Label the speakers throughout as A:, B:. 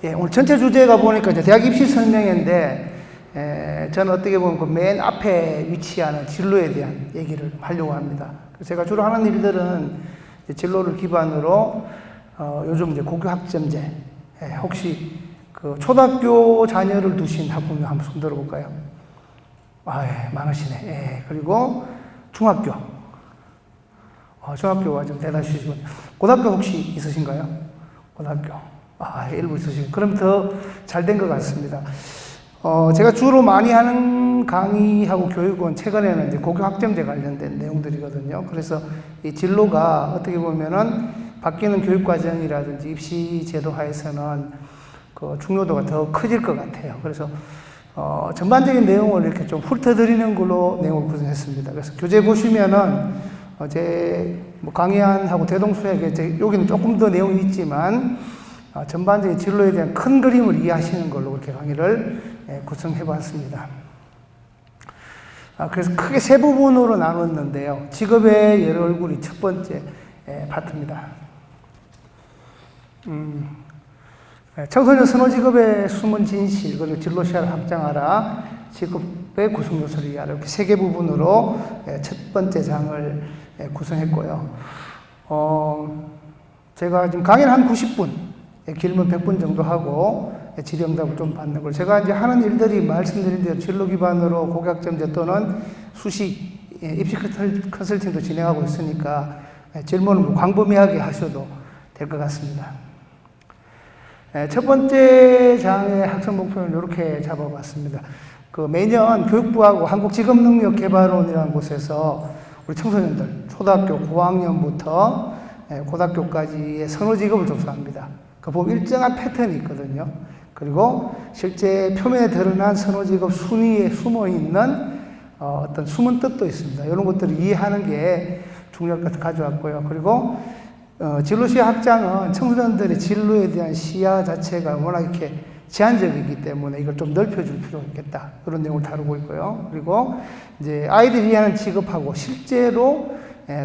A: 예, 오늘 전체 주제가 보니까 이제 대학 입시 설명회인데, 저는 어떻게 보면 그 맨 앞에 위치하는 진로에 대한 얘기를 하려고 합니다. 제가 주로 하는 일들은 진로를 기반으로, 요즘 이제 고교 학점제, 혹시 그 초등학교 자녀를 두신 학부모 한번 손 들어볼까요? 아, 예, 많으시네. 예, 그리고 중학교. 중학교가 좀 대다수시고, 고등학교 혹시 있으신가요? 고등학교. 아, 일부 있으시고. 그럼 더 잘 된 것 같습니다. 제가 주로 많이 하는 강의하고 교육은 최근에는 이제 고교 학점제 관련된 내용들이거든요. 그래서 이 진로가 어떻게 보면은 바뀌는 교육 과정이라든지 입시 제도 하에서는 그 중요도가 더 커질 것 같아요. 그래서 전반적인 내용을 이렇게 좀 훑어드리는 걸로 내용을 구성했습니다. 그래서 교재 보시면은 제 뭐 강의안하고 대동소이하게 여기는 조금 더 내용이 있지만 전반적인 진로에 대한 큰 그림을 이해하시는 걸로 그렇게 강의를 구성해 봤습니다. 그래서 크게 세 부분으로 나눴는데요. 직업의 여러 얼굴이 첫 번째 파트입니다. 청소년 선호직업의 숨은 진실, 그리고 진로 시야를 확장하라, 직업의 구성 요소를 이해하라, 이렇게 세 개 부분으로 첫 번째 장을 구성했고요. 제가 지금 강의는 한 90분, 길면 100분 정도 하고 질의응답을 좀 받는 걸, 제가 이제 하는 일들이 말씀드린 대로 진로 기반으로 고교학점제 또는 수시 입시 컨설팅도 진행하고 있으니까 질문은 뭐 광범위하게 하셔도 될 것 같습니다. 첫 번째 장의 학습 목표는 이렇게 잡아봤습니다. 그 매년 교육부하고 한국직업능력개발원이라는 곳에서 우리 청소년들 초등학교 고학년부터 고등학교까지의 선호직업을 조사합니다. 그 보면 일정한 패턴이 있거든요. 그리고 실제 표면에 드러난 선호직업 순위에 숨어있는 어떤 숨은 뜻도 있습니다. 이런 것들을 이해하는 게 중요할 것 같아서 가져왔고요. 그리고 진로 시야 확장은 청소년들의 진로에 대한 시야 자체가 워낙 이렇게 제한적이기 때문에 이걸 좀 넓혀줄 필요가 있겠다. 그런 내용을 다루고 있고요. 그리고 이제 아이들이 하는 직업하고 실제로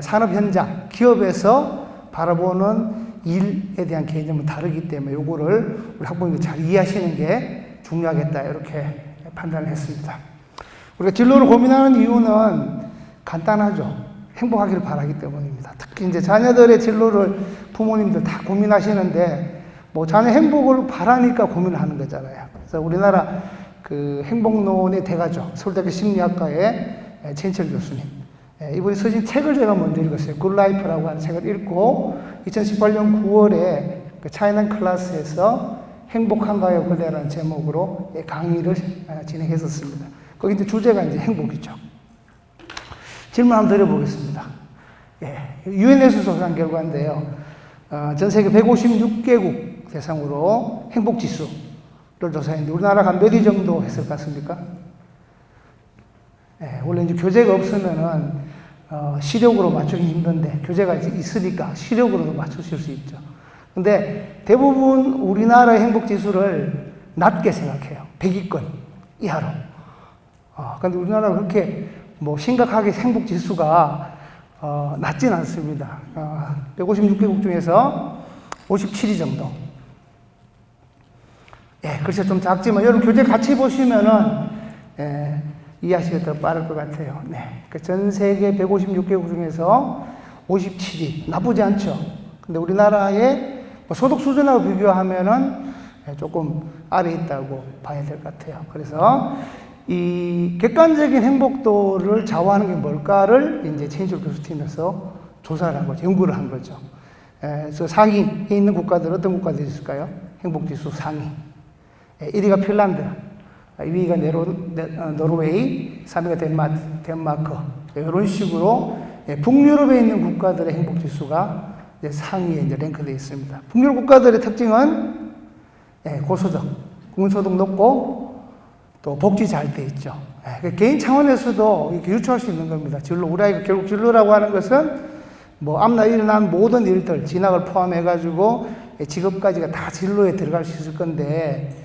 A: 산업 현장, 기업에서 바라보는 일에 대한 개념은 다르기 때문에 요거를 우리 학부모님이 잘 이해하시는 게 중요하겠다. 이렇게 판단을 했습니다. 우리가 진로를 고민하는 이유는 간단하죠. 행복하기를 바라기 때문입니다. 특히 이제 자녀들의 진로를 부모님들 다 고민하시는데, 뭐 자녀 행복을 바라니까 고민을 하는 거잖아요. 그래서 우리나라 그 행복론의 대가죠. 서울대학교 심리학과의 최인철 교수님. 이분이 쓰신 책을 제가 먼저 읽었어요. 굿라이프라고 하는 책을 읽고 2018년 9월에 그 차이나 클래스에서 행복한가요 그대라는 제목으로 강의를 진행했었습니다. 거기 이제 주제가 이제 행복이죠. 질문 한번 드려보겠습니다. 유엔에서 조사한 결과인데요. 전 세계 156개국 대상으로 행복지수를 조사했는데 우리나라가 몇 위 정도 했을 것 같습니까? 원래 이제 교재가 없으면은 시력으로 맞추기 힘든데 교재가 있으니까 시력으로도 맞추실 수 있죠. 근데 대부분 우리나라의 행복지수를 낮게 생각해요. 100위권 이하로. 근데 우리나라가 그렇게 뭐 심각하게 행복지수가 낮진 않습니다. 156개국 중에서 57위 정도. 글쎄 좀 작지만 여러분 교재 같이 보시면은 이해하시기가 더 빠를 것 같아요. 전 세계 156개국 중에서 57위 나쁘지 않죠. 근데 우리나라의 소득 수준하고 비교하면은 조금 아래에 있다고 봐야 될 것 같아요. 그래서 이 객관적인 행복도를 좌우하는 게 뭘까를 이제 최인철 교수팀에서 조사를 한 거죠. 연구를 한 거죠. 그래서 상위에 있는 국가들 어떤 국가들이 있을까요? 행복지수 상위. 1위가 핀란드, 2위가 노르웨이, 3위가 덴마크. 이런 식으로 북유럽에 있는 국가들의 행복지수가 상위에 이제 랭크되어 있습니다. 북유럽 국가들의 특징은 고소득, 국민소득 높고 또 복지 잘 돼 있죠. 개인 차원에서도 이렇게 유추할 수 있는 겁니다. 진로, 우리 아이가 결국 진로라고 하는 것은 뭐 앞날 일어난 모든 일들, 진학을 포함해가지고 직업까지가 다 진로에 들어갈 수 있을 건데,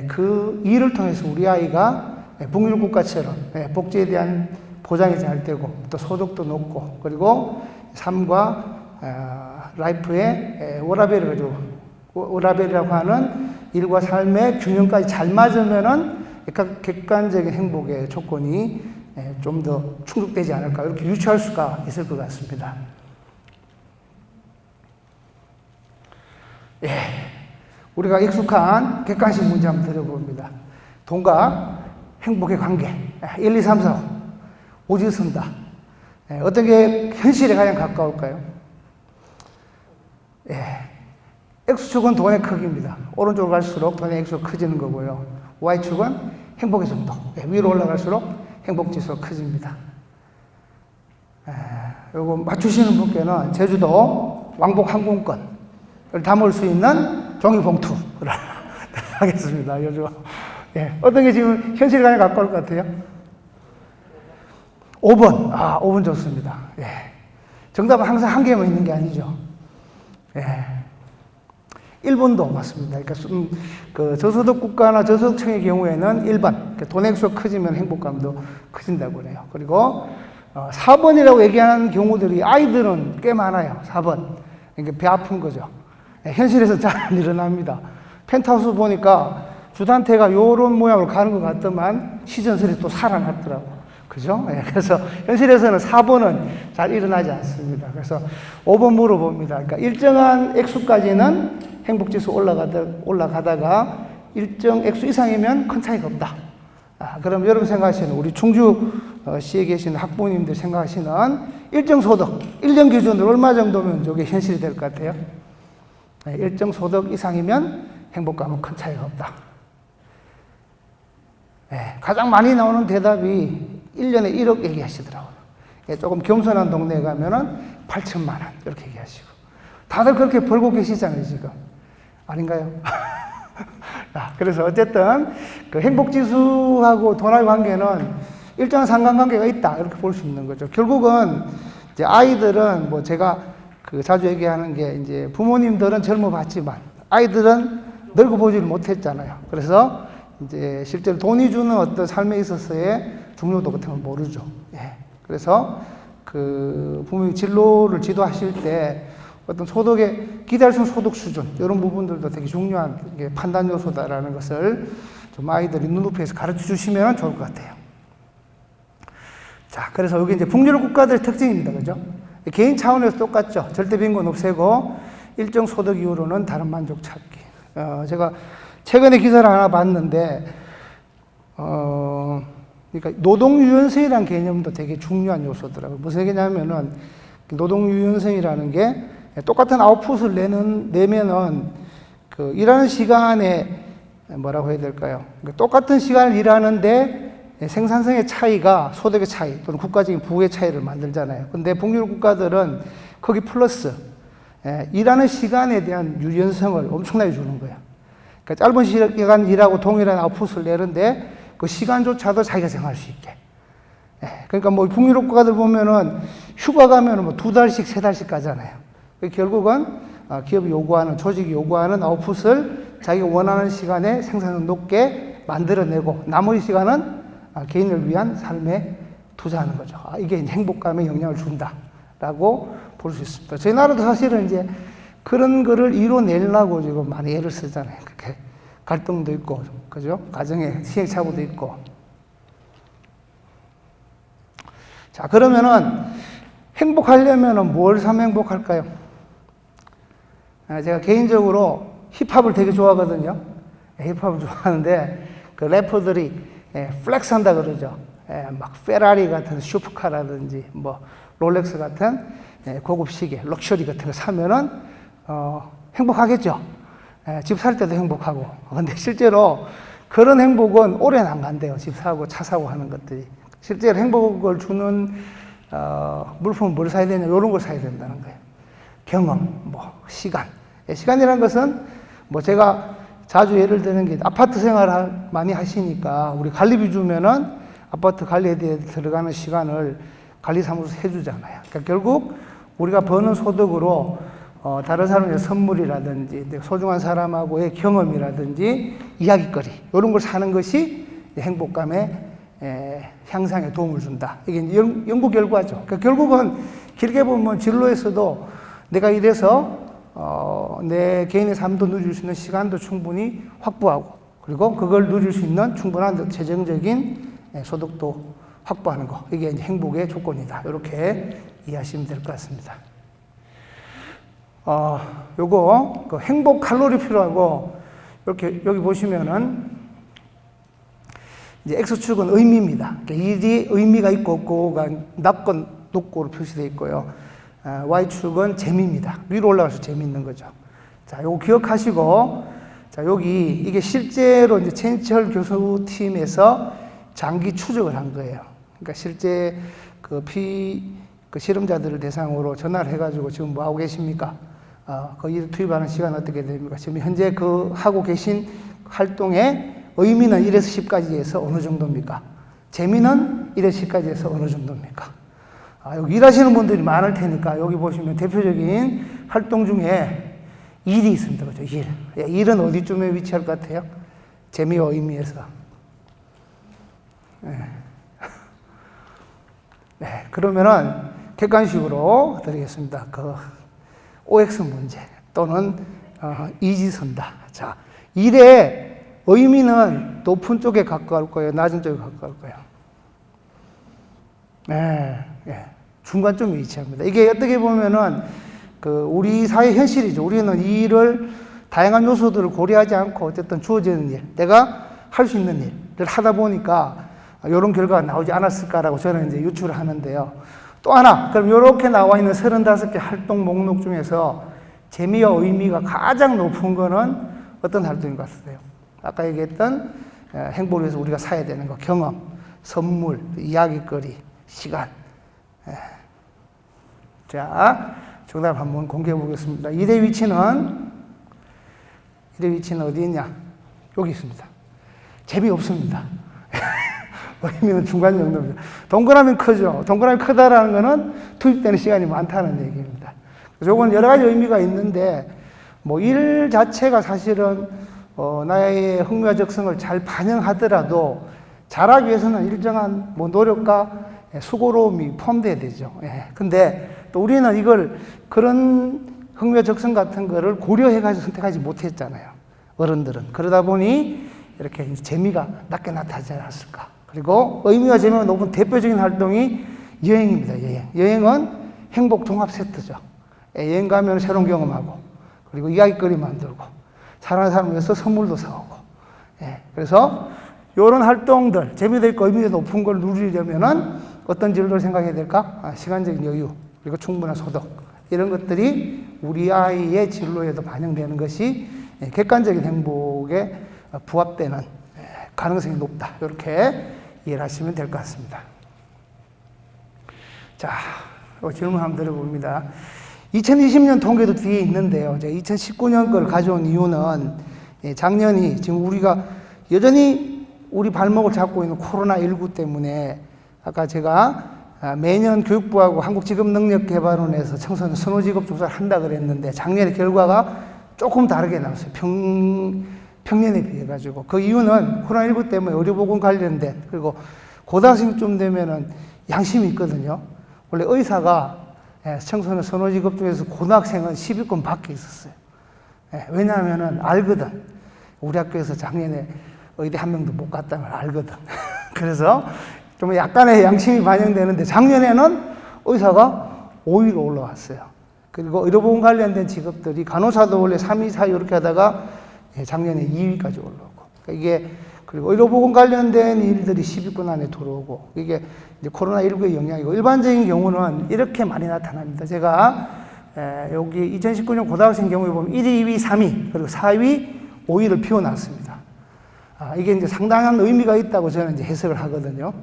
A: 그 일을 통해서 우리 아이가 북유럽 국가처럼 복지에 대한 보장이 잘 되고 또 소득도 높고 그리고 삶과 라이프의 워라밸을 가지고 워라벨이라고 하는 일과 삶의 균형까지 잘 맞으면은 객관적인 행복의 조건이 좀 더 충족되지 않을까, 이렇게 유추할 수가 있을 것 같습니다. 예, 우리가 익숙한 객관식 문제 한번 드려봅니다. 돈과 행복의 관계, 1, 2, 3, 4, 오지선다. 어떤 게 현실에 가장 가까울까요? 예, X축은 돈의 크기입니다. 오른쪽으로 갈수록 돈의 액수가 커지는 거고요. Y축은 행복의 정도. 위로 올라갈수록 행복지수가 커집니다. 요거 맞추시는 분께는 제주도 왕복 항공권을 담을 수 있는 종이봉투를 하겠습니다. 요즘. 예, 어떤 게 지금 현실에 가장 가까울 것 같아요? 5번. 5번 좋습니다. 예. 정답은 항상 한 개만 있는 게 아니죠. 예. 1번도 맞습니다. 그러니까 그 저소득 국가나 저소득층의 경우에는 1번, 돈 액수가 커지면 행복감도 커진다고 그래요. 그리고 4번이라고 얘기하는 경우들이 아이들은 꽤 많아요. 4번. 그러니까 배 아픈 거죠. 현실에서 잘 안 일어납니다. 펜트하우스 보니까 주단태가 요런 모양으로 가는 것 같더만 시전설이 또 살아났더라고. 그죠? 그래서 현실에서는 4번은 잘 일어나지 않습니다. 그래서 5번 물어봅니다. 그러니까 일정한 액수까지는 행복지수 올라가다가 일정 액수 이상이면 큰 차이가 없다. 그럼 여러분 생각하시는, 우리 충주시에 계시는 학부모님들 생각하시는 일정 소득, 일정 기준으로 얼마 정도면 저게 현실이 될 것 같아요? 일정 소득 이상이면 행복감은 큰 차이가 없다. 가장 많이 나오는 대답이 1년에 1억 얘기하시더라고요. 조금 겸손한 동네에 가면은 8천만 원 이렇게 얘기하시고. 다들 그렇게 벌고 계시잖아요, 지금. 아닌가요? 그래서 어쨌든 그 행복지수하고 돈의 관계는 일정한 상관관계가 있다, 이렇게 볼 수 있는 거죠. 결국은 이제 아이들은 뭐 제가 그 자주 얘기하는 게, 이제 부모님들은 젊어 봤지만 아이들은 늙어 보지를 못했잖아요. 그래서 이제 실제로 돈이 주는 어떤 삶에 있어서의 중요도 같은 걸 모르죠. 예. 그래서 그 부모님 진로를 지도하실 때 어떤 소득에 기대할 수 있는 소득 수준, 이런 부분들도 되게 중요한 판단 요소다라는 것을 좀 아이들이 눈높이에서 가르쳐 주시면 좋을 것 같아요. 자, 그래서 여기 이제 북유럽 국가들의 특징입니다. 그죠? 개인 차원에서 똑같죠. 절대 빈곤 없애고 일정 소득 이후로는 다른 만족 찾기. 제가 최근에 기사를 하나 봤는데, 그러니까 노동유연성이라는 개념도 되게 중요한 요소더라고요. 무슨 얘기냐면은, 노동유연성이라는 게 똑같은 아웃풋을 내면은 그 일하는 시간에 뭐라고 해야 될까요? 그러니까 똑같은 시간을 일하는데 생산성의 차이가 소득의 차이 또는 국가적인 부의 차이를 만들잖아요. 근데 북유럽 국가들은 거기 플러스 일하는 시간에 대한 유연성을 엄청나게 주는 거예요. 그러니까 짧은 시간 일하고 동일한 아웃풋을 내는데 그 시간조차도 자기가 정할 수 있게. 그러니까 뭐 북유럽 국가들 보면은 휴가 가면은 뭐 2달씩, 3달씩 가잖아요. 결국은 기업이 요구하는, 조직이 요구하는 아웃풋을 자기가 원하는 시간에 생산성 높게 만들어내고 나머지 시간은 개인을 위한 삶에 투자하는 거죠. 이게 행복감에 영향을 준다라고 볼 수 있습니다. 저희 나라도 사실은 이제 그런 거를 이뤄내려고 지금 많이 애를 쓰잖아요. 그렇게 갈등도 있고, 그죠? 가정에 시행착오도 있고. 자, 그러면은 행복하려면은 뭘 사면 행복할까요? 제가 개인적으로 힙합을 되게 좋아하거든요. 힙합을 좋아하는데 그 래퍼들이 플렉스 한다 그러죠. 막 페라리 같은 슈퍼카라든지 뭐 롤렉스 같은 고급 시계, 럭셔리 같은 거 사면은 행복하겠죠. 집 살 때도 행복하고. 근데 실제로 그런 행복은 오래는 안 간대요. 집 사고 차 사고 하는 것들이. 실제로 행복을 주는 물품은 뭘 사야 되냐, 이런 걸 사야 된다는 거예요. 경험, 뭐 시간. 시간이라는 것은 뭐 제가 자주 예를 드는 게, 아파트 생활 많이 하시니까 우리 관리비 주면은 아파트 관리에 대해 들어가는 시간을 관리사무소 해주잖아요. 그러니까 결국 우리가 버는 소득으로 다른 사람의 선물이라든지 소중한 사람하고의 경험이라든지 이야기거리, 이런 걸 사는 것이 행복감의 향상에 도움을 준다. 이게 연구 결과죠. 그러니까 결국은 길게 보면 진로에서도 내가 이래서 내 개인의 삶도 누릴 수 있는 시간도 충분히 확보하고, 그리고 그걸 누릴 수 있는 충분한 재정적인 소득도 확보하는 거. 이게 이제 행복의 조건이다. 이렇게 이해하시면 될 것 같습니다. 요거, 그 행복 칼로리표라고, 이렇게, 여기 보시면은, 이제 X축은 의미입니다. 일이 의미가 있고 없고가 낮건 높고로 표시되어 있고요. Y축은 재미입니다. 위로 올라가서 재미있는 거죠. 자, 요거 기억하시고, 자, 여기, 이게 실제로 이제 최인철 교수팀에서 장기 추적을 한 거예요. 그러니까 실제 그 실험자들을 대상으로 전화를 해가지고 지금 뭐 하고 계십니까? 그 일 투입하는 시간 어떻게 됩니까? 지금 현재 그 하고 계신 활동의 의미는 1에서 10까지 해서 어느 정도입니까? 재미는 1에서 10까지 해서 어느 정도입니까? 여기 일하시는 분들이 많을 테니까 여기 보시면 대표적인 활동 중에 일이 있습니다. 그죠? 일. 일은 어디쯤에 위치할 것 같아요? 재미와 의미에서. 네. 그러면은 객관식으로 드리겠습니다. 그 OX 문제 또는 이지선다. 자, 일의 의미는 높은 쪽에 가까울 거예요? 낮은 쪽에 가까울 거예요? 네, 중간쯤에 위치합니다. 이게 어떻게 보면은 우리 사회 현실이죠. 우리는 이 일을 다양한 요소들을 고려하지 않고 어쨌든 주어지는 일, 내가 할 수 있는 일을 하다 보니까 이런 결과가 나오지 않았을까라고 저는 이제 유추를 하는데요. 또 하나, 그럼 이렇게 나와 있는 35개 활동 목록 중에서 재미와 의미가 가장 높은 거는 어떤 활동인 것 같으세요? 아까 얘기했던 행복을 위해서 우리가 사야 되는 거, 경험, 선물, 이야기거리, 시간. 자, 정답 한번 공개해 보겠습니다. 1의 위치는 어디 있냐? 여기 있습니다. 재미없습니다. 의미는 중간 정도입니다. 동그라미 크죠? 동그라미 크다라는 거는 투입되는 시간이 많다는 얘기입니다. 요건 여러 가지 의미가 있는데, 뭐, 일 자체가 사실은, 나의 흥미와 적성을 잘 반영하더라도, 잘하기 위해서는 일정한 뭐 노력과 수고로움이 포함돼야 되죠. 근데 또 우리는 이걸, 그런 흥미와 적성 같은 거를 고려해가지고 선택하지 못했잖아요. 어른들은. 그러다 보니, 이렇게 재미가 낮게 나타나지 않았을까. 그리고 의미와 재미가 높은 대표적인 활동이 여행입니다. 여행. 여행은 행복 종합 세트죠. 여행 가면 새로운 경험하고, 그리고 이야기거리 만들고, 사랑하는 사람을 위해서 선물도 사오고. 그래서 이런 활동들, 재미도 있고 의미가 높은 걸 누리려면은 어떤 진로를 생각해야 될까? 시간적인 여유, 그리고 충분한 소득. 이런 것들이 우리 아이의 진로에도 반영되는 것이 객관적인 행복에 부합되는 가능성이 높다. 이렇게 이해를 하시면 될 것 같습니다. 자, 질문 한번 드려봅니다. 2020년 통계도 뒤에 있는데요. 제가 2019년 걸 가져온 이유는 작년이 지금 우리가 여전히 우리 발목을 잡고 있는 코로나19 때문에 아까 제가 매년 교육부하고 한국직업능력개발원에서 청소년 선호직업 조사를 한다 그랬는데 작년에 결과가 조금 다르게 나왔어요. 평년에 비해 가지고. 그 이유는 코로나19 때문에 의료보건 관련된, 그리고 고등학생쯤 되면은 양심이 있거든요. 원래 의사가 청소년 선호직업 중에서 고등학생은 10위권 밖에 있었어요. 왜냐하면은 알거든. 우리 학교에서 작년에 의대 한 명도 못 갔다는 걸 알거든. 그래서 좀 약간의 양심이 반영되는데 작년에는 의사가 5위로 올라왔어요. 그리고 의료보건 관련된 직업들이 간호사도 원래 3위, 4위 이렇게 하다가 작년에 2위까지 올라오고. 그러니까 이게, 그리고 의료보건 관련된 일들이 10위권 안에 들어오고, 이게 이제 코로나19의 영향이고, 일반적인 경우는 이렇게 많이 나타납니다. 제가, 여기 2019년 고등학생 경우에 보면 1위, 2위, 3위, 그리고 4위, 5위를 비워놨습니다. 이게 이제 상당한 의미가 있다고 저는 이제 해석을 하거든요.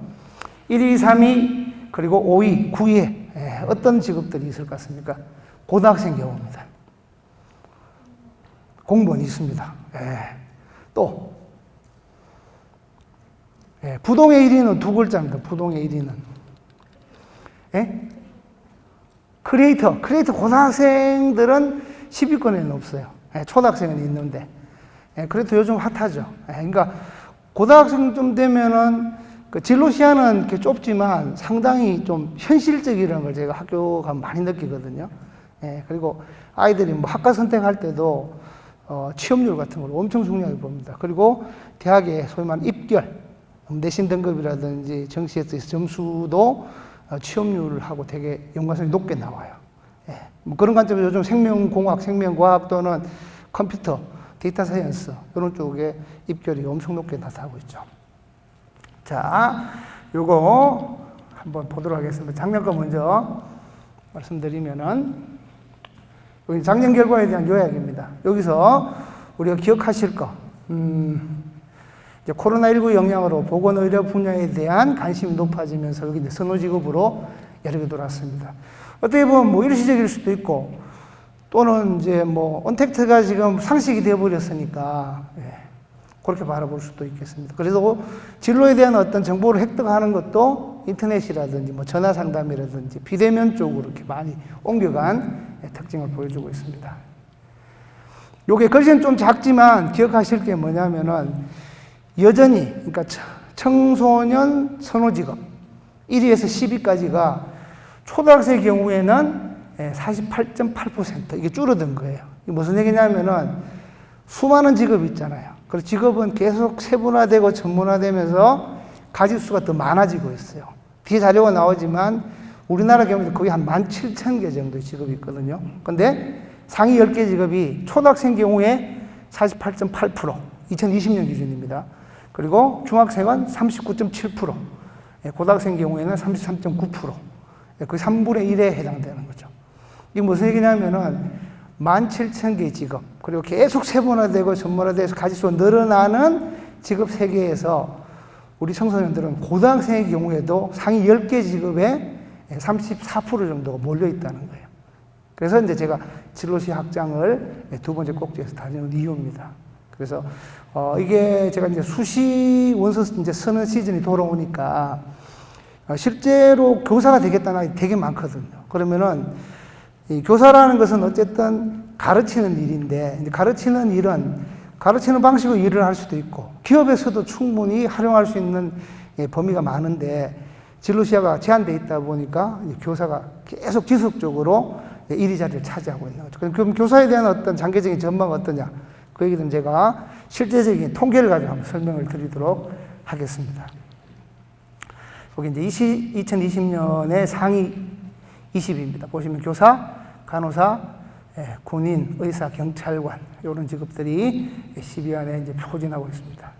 A: 1위, 3위, 그리고 5위, 9위에 어떤 직업들이 있을 것 같습니까? 고등학생 경우입니다. 공무원이 있습니다. 또, 부동의 1위는 두 글자입니다. 부동의 1위는. 크리에이터 고등학생들은 10위권에는 없어요. 초등학생은 있는데. 그래도 요즘 핫하죠. 그러니까 고등학생쯤 되면은 그 진로 시야는 이렇게 좁지만 상당히 좀 현실적이라는 걸 제가 학교 가면 많이 느끼거든요. 그리고 아이들이 뭐 학과 선택할 때도 취업률 같은 걸 엄청 중요하게 봅니다. 그리고 대학의 소위 말하는 입결, 내신 등급이라든지 정시에서 점수도 취업률하고 되게 연관성이 높게 나와요. 뭐 그런 관점에서 요즘 생명공학, 생명과학 또는 컴퓨터, 데이터 사이언스 이런 쪽에 입결이 엄청 높게 나타나고 있죠. 자, 요거 한번 보도록 하겠습니다. 작년 거 먼저 말씀드리면은 여기 작년 결과에 대한 요약입니다. 여기서 우리가 기억하실 거, 이제 코로나19 영향으로 보건의료 분야에 대한 관심이 높아지면서 여기 이제 선호직업으로 여러 개 돌았습니다. 어떻게 보면 뭐 일시적일 수도 있고 또는 이제 뭐 언택트가 지금 상식이 되어버렸으니까 그렇게 바라볼 수도 있겠습니다. 그래서 진로에 대한 어떤 정보를 획득하는 것도 인터넷이라든지 뭐 전화 상담이라든지 비대면 쪽으로 이렇게 많이 옮겨간 특징을 보여주고 있습니다. 요게 글씨는 좀 작지만 기억하실 게 뭐냐면은 여전히 그러니까 청소년 선호직업 1위에서 10위까지가 초등학생 경우에는 48.8% 이게 줄어든 거예요. 이게 무슨 얘기냐면은 수많은 직업이 있잖아요. 그리고 직업은 계속 세분화되고 전문화되면서 가짓수가 더 많아지고 있어요. 뒤에 자료가 나오지만 우리나라 경우에 거의 한 17,000개 정도의 직업이 있거든요. 근데 상위 10개 직업이 초등학생 경우에 48.8%, 2020년 기준입니다. 그리고 중학생은 39.7%, 고등학생 경우에는 33.9%, 거의 3분의 1에 해당되는 거죠. 이게 무슨 얘기냐면은 17,000개의 직업, 그리고 계속 세분화되고 전문화돼서 가짓수가 늘어나는 직업 세계에서 우리 청소년들은 고등학생의 경우에도 상위 10개 직업에 34% 정도가 몰려 있다는 거예요. 그래서 이제 제가 진로시 확장을 두 번째 꼭지에서 다루는 이유입니다. 그래서 이게 제가 이제 수시 원서 이제 쓰는 시즌이 돌아오니까 실제로 교사가 되겠다는 아이 되게 많거든요. 그러면은 이 교사라는 것은 어쨌든 가르치는 일인데 이제 가르치는 일은 가르치는 방식으로 일을 할 수도 있고 기업에서도 충분히 활용할 수 있는 범위가 많은데 진로 시야가 제한되어 있다 보니까 교사가 계속 지속적으로 일위 자리를 차지하고 있는 거죠. 그럼 교사에 대한 어떤 장기적인 전망은 어떠냐? 그 얘기는 제가 실제적인 통계를 가지고 한번 설명을 드리도록 하겠습니다. 여기 이제 2020년의 상위 20입니다. 보시면 교사, 간호사, 군인, 의사, 경찰관 이런 직업들이 10위 안에 이제 포진하고 있습니다.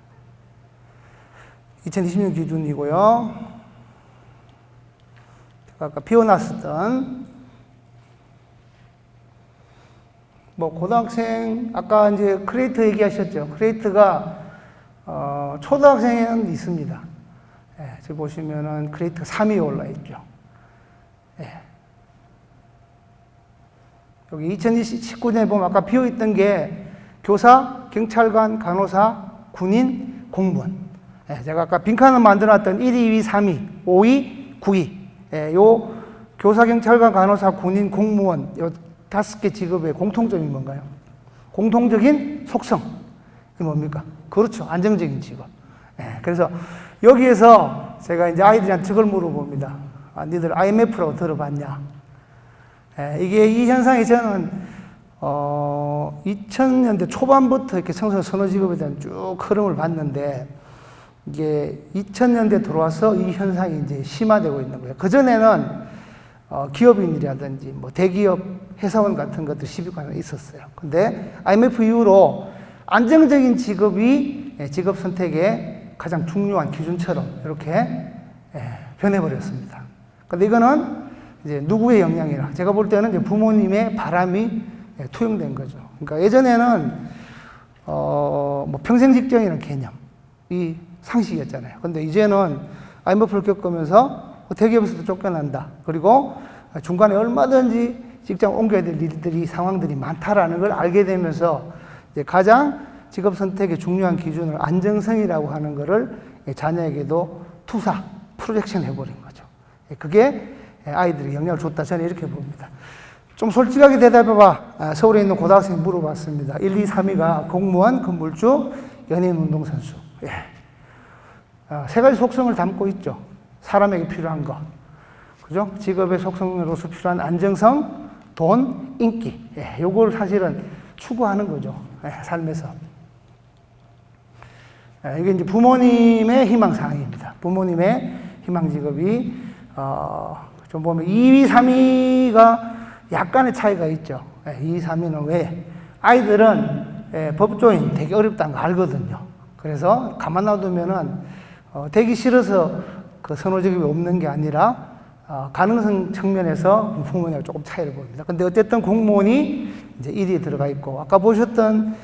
A: 2020년 기준이고요. 제가 아까 비워놨었던 뭐 고등학생 아까 이제 크레이트 얘기하셨죠. 크레이트가 초등학생에는 있습니다. 지금 보시면은 크레이트 3위에 올라 있죠. 여기 2019년에 보면 아까 비어있던 게 교사, 경찰관, 간호사, 군인, 공무원. 제가 아까 빈칸을 만들어놨던 1위, 2위, 3위, 5위, 9위. 요 교사, 경찰관, 간호사, 군인, 공무원 요 5개 직업의 공통점이 뭔가요? 공통적인 속성이 뭡니까? 그렇죠. 안정적인 직업. 그래서 여기에서 제가 이제 아이들한테 저걸 물어봅니다. 니들 IMF라고 들어봤냐? 이게 이 현상이 저는 2000년대 초반부터 이렇게 청소년 선호 직업에 대한 쭉 흐름을 봤는데 이게 2000년대 들어와서 이 현상이 이제 심화되고 있는 거예요. 그전에는 기업인이라든지 뭐 대기업 회사원 같은 것들 10위권에 있었어요. 근데 IMF 이후로 안정적인 직업이 직업 선택의 가장 중요한 기준처럼 이렇게 변해버렸습니다. 근데 이거는 이제 누구의 영향이라 제가 볼 때는 이제 부모님의 바람이 투영된 거죠. 그러니까 예전에는 뭐 평생 직장이라는 개념이 상식이었잖아요. 근데 이제는 IMF를 겪으면서 대기업에서도 쫓겨난다. 그리고 중간에 얼마든지 직장 옮겨야 될 일들이 상황들이 많다라는 걸 알게 되면서 이제 가장 직업 선택의 중요한 기준을 안정성이라고 하는 거를 자녀에게도 투사, 프로젝션 해버린 거죠. 그게 아이들에게 영향을 줬다. 저는 이렇게 봅니다. 좀 솔직하게 대답해봐. 서울에 있는 고등학생 물어봤습니다. 1, 2, 3위가 공무원, 건물주, 연예인, 운동선수. 세 가지 속성을 담고 있죠. 사람에게 필요한 것. 그죠? 직업의 속성으로서 필요한 안정성, 돈, 인기. 요걸 사실은 추구하는 거죠. 삶에서. 이게 이제 부모님의 희망사항입니다. 부모님의 희망 직업이, 좀 보면 2위, 3위가 약간의 차이가 있죠. 2위, 3위는 왜? 아이들은 법조인 되게 어렵다는 거 알거든요. 그래서 가만 놔두면은, 되기 싫어서 그 선호 직업이 없는 게 아니라, 가능성 측면에서 부모님하고 조금 차이를 봅니다. 근데 어쨌든 공무원이 이제 1위에 들어가 있고, 아까 보셨던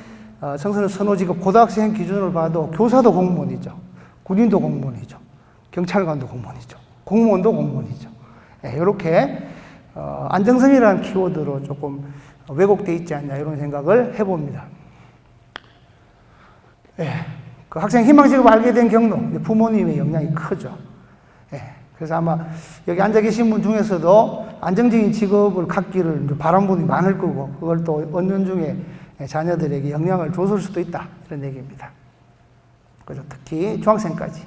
A: 청소년 선호 직업 고등학생 기준으로 봐도 교사도 공무원이죠. 군인도 공무원이죠. 경찰관도 공무원이죠. 공무원도 공무원이죠. 이렇게 안정성이라는 키워드로 조금 왜곡되어 있지 않냐 이런 생각을 해봅니다. 그 학생 희망 직업을 알게 된 경로, 부모님의 영향이 크죠. 그래서 아마 여기 앉아 계신 분 중에서도 안정적인 직업을 갖기를 바라는 분이 많을 거고, 그걸 또 얻는 중에 자녀들에게 영향을 줬을 수도 있다. 이런 얘기입니다. 그래서 특히 중학생까지.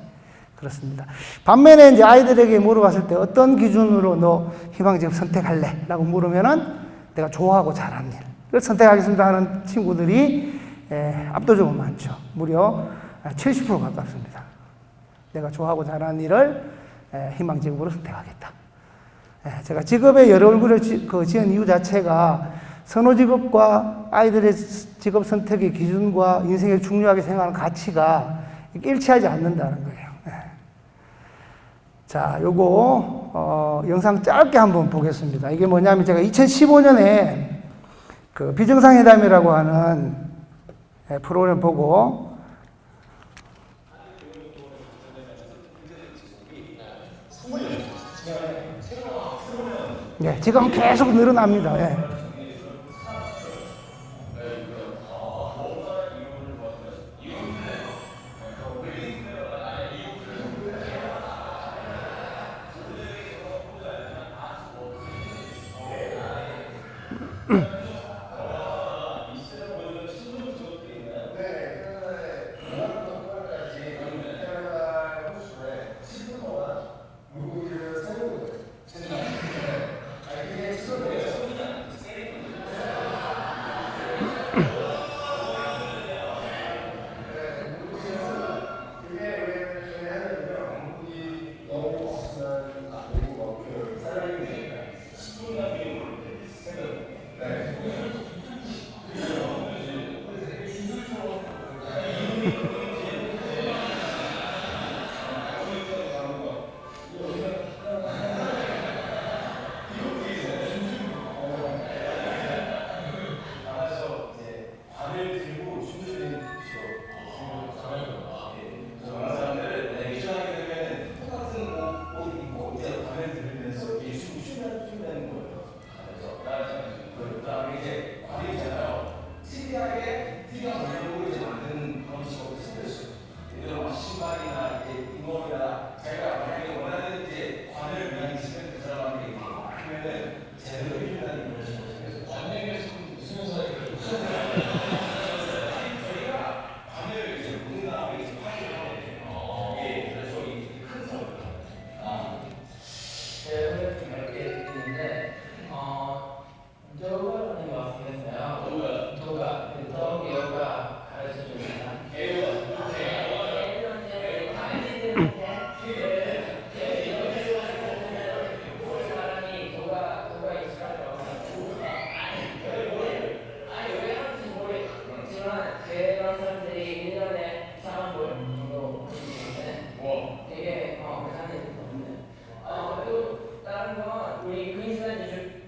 A: 그렇습니다. 반면에 이제 아이들에게 물어봤을 때 어떤 기준으로 너 희망직업 선택할래? 라고 물으면은 내가 좋아하고 잘하는 일을 선택하겠습니다 하는 친구들이 압도적으로 많죠. 무려 70% 가깝습니다. 내가 좋아하고 잘하는 일을 희망직업으로 선택하겠다. 제가 직업의 여러 얼굴을 지은 이유 자체가 선호직업과 아이들의 직업 선택의 기준과 인생에 중요하게 생각하는 가치가 일치하지 않는다는 거예요. 자, 요거 영상 짧게 한번 보겠습니다. 이게 뭐냐면 제가 2015년에 그 비정상회담이라고 하는 프로그램 보고 지금 계속 늘어납니다.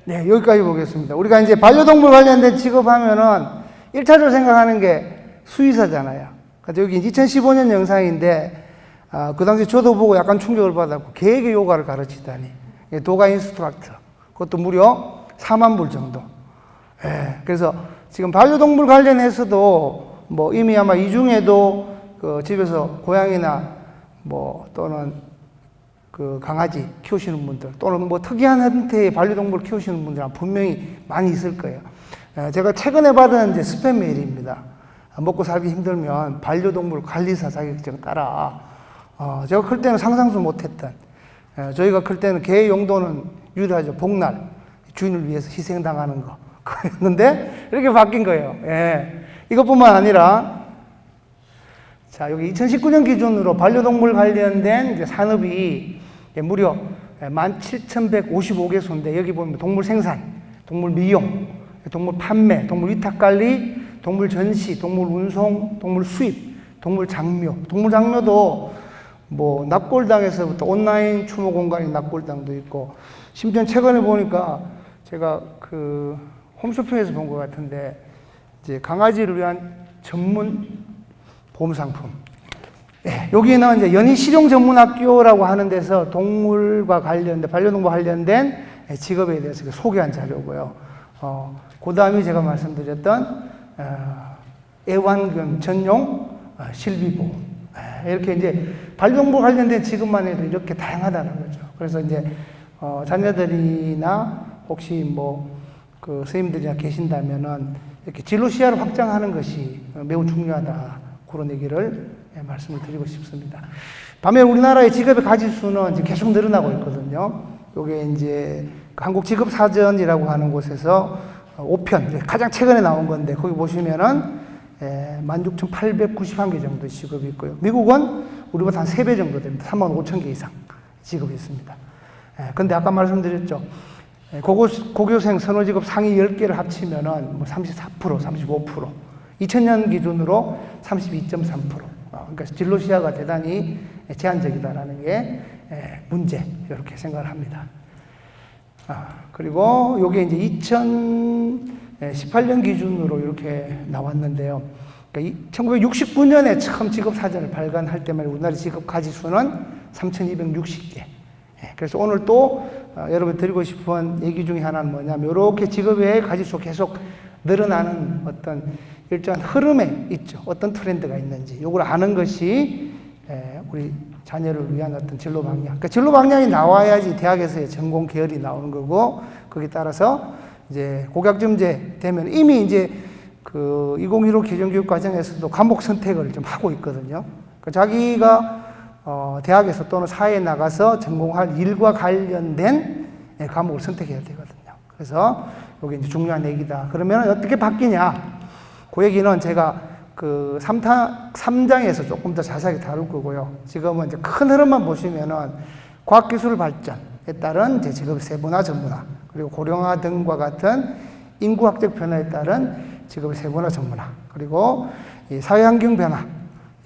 A: 네, 여기까지 보겠습니다. 우리가 이제 반려동물 관련된 직업하면은 1차적으로 생각하는 게 수의사잖아요. 그래서 여기 2015년 영상인데, 그 당시 저도 보고 약간 충격을 받았고, 개에게 요가를 가르치다니. 도가 인스트럭터. 그것도 무려 4만 불 정도. 그래서 지금 반려동물 관련해서도 뭐 이미 아마 이 중에도 그 집에서 고양이나 뭐 또는 그 강아지 키우시는 분들 또는 뭐 특이한 형태의 반려동물 키우시는 분들은 분명히 많이 있을 거예요. 제가 최근에 받은 이제 스팸 메일입니다. 먹고 살기 힘들면 반려동물 관리사 자격증 따라. 제가 클 때는 상상도 못했던, 저희가 클 때는 개 용도는 유일하죠. 복날. 주인을 위해서 희생당하는 거. 그랬는데 이렇게 바뀐 거예요. 예. 이것뿐만 아니라 자, 여기 2019년 기준으로 반려동물 관련된 이제 산업이 무려 17,155개소인데 여기 보면 동물 생산, 동물 미용, 동물 판매, 동물 위탁 관리, 동물 전시, 동물 운송, 동물 수입, 동물 장묘. 동물 장묘도 뭐 납골당에서부터 온라인 추모 공간인 납골당도 있고, 심지어 최근에 보니까 제가 그 홈쇼핑에서 본 것 같은데 이제 강아지를 위한 전문 보험 상품. 네, 여기는 이제 연희 실용 전문 학교라고 하는 데서 동물과 관련된 반려동물과 관련된 직업에 대해서 소개한 자료고요. 그 다음이 제가 말씀드렸던 애완견 전용 실비보험. 이렇게 이제 반려동물 관련된 직업만 해도 이렇게 다양하다는 거죠. 그래서 이제 자녀들이나 혹시 뭐 그 선생님들이나 계신다면은 이렇게 진로 시야를 확장하는 것이 매우 중요하다. 그런 얘기를 말씀을 드리고 싶습니다. 반면 우리나라의 직업의 가짓수는 이제 계속 늘어나고 있거든요. 요게 이제 한국직업사전이라고 하는 곳에서 5편, 가장 최근에 나온 건데, 거기 보시면은 16,891개 정도 직업이 있고요. 미국은 우리보다 한 3배 정도 됩니다. 35,000개 이상 직업이 있습니다. 근데 아까 말씀드렸죠. 고교생 선호직업 상위 10개를 합치면은 뭐 34%, 35%, 2000년 기준으로 32.3%. 그러니까 진로 시야가 대단히 제한적이다라는 게 문제, 이렇게 생각을 합니다. 그리고 요게 이제 2018년 기준으로 이렇게 나왔는데요. 그러니까 1969년에 처음 직업사전을 발간할 때만 우리나라 직업 가짓수는 3,260개. 그래서 오늘 또 여러분 드리고 싶은 얘기 중에 하나는 뭐냐면, 이렇게 직업의 가짓수가 계속 늘어나는 어떤 일정한 흐름에 있죠. 어떤 트렌드가 있는지 이걸 아는 것이 우리 자녀를 위한 어떤 진로 방향. 그러니까 진로 방향이 나와야지 대학에서의 전공 계열이 나오는 거고, 거기에 따라서 이제 고교학점제 되면 이미 이제 그 2015 개정교육 과정에서도 과목 선택을 좀 하고 있거든요. 그러니까 자기가 대학에서 또는 사회에 나가서 전공할 일과 관련된 과목을 선택해야 되거든요. 그래서 이게 이제 중요한 얘기다. 그러면 어떻게 바뀌냐? 그 얘기는 제가 그 3장에서 조금 더 자세하게 다룰 거고요. 지금은 이제 큰 흐름만 보시면은 과학기술 발전에 따른 이제 직업 세분화, 전문화, 그리고 고령화 등과 같은 인구학적 변화에 따른 직업의 세분화, 전문화, 그리고 이 사회환경 변화에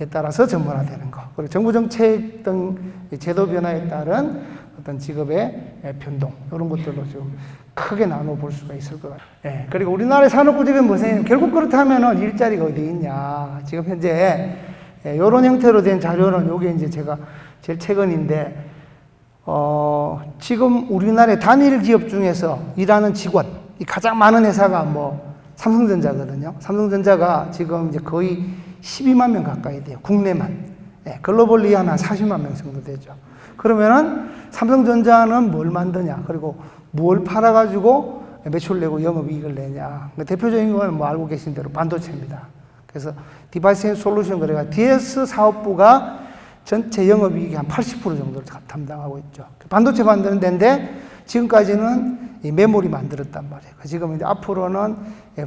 A: 따라서 전문화되는 거, 그리고 정부 정책 등 제도 변화에 따른 어떤 직업의 변동, 이런 것들로 좀 크게 나눠 볼 수가 있을 것 같아요. 그리고 우리나라의 산업구조는 뭐냐면, 결국 그렇다면은 일자리가 어디 있냐. 지금 현재 이런 형태로 된 자료는 요게 이제 제가 제일 최근인데, 지금 우리나라의 단일 기업 중에서 일하는 직원, 이 가장 많은 회사가 뭐 삼성전자거든요. 삼성전자가 지금 이제 거의 12만 명 가까이 돼요. 국내만. 글로벌리 한 40만 명 정도 되죠. 그러면은 삼성전자는 뭘 만드냐, 그리고 뭘 팔아가지고 매출 내고 영업이익을 내냐. 대표적인 건 뭐 알고 계신 대로 반도체입니다. 그래서 디바이스 앤 솔루션, 그래가 DS 사업부가 전체 영업이익이 한 80% 정도를 담당하고 있죠. 반도체 만드는 데인데 지금까지는 이 메모리 만들었단 말이에요. 지금 이제 앞으로는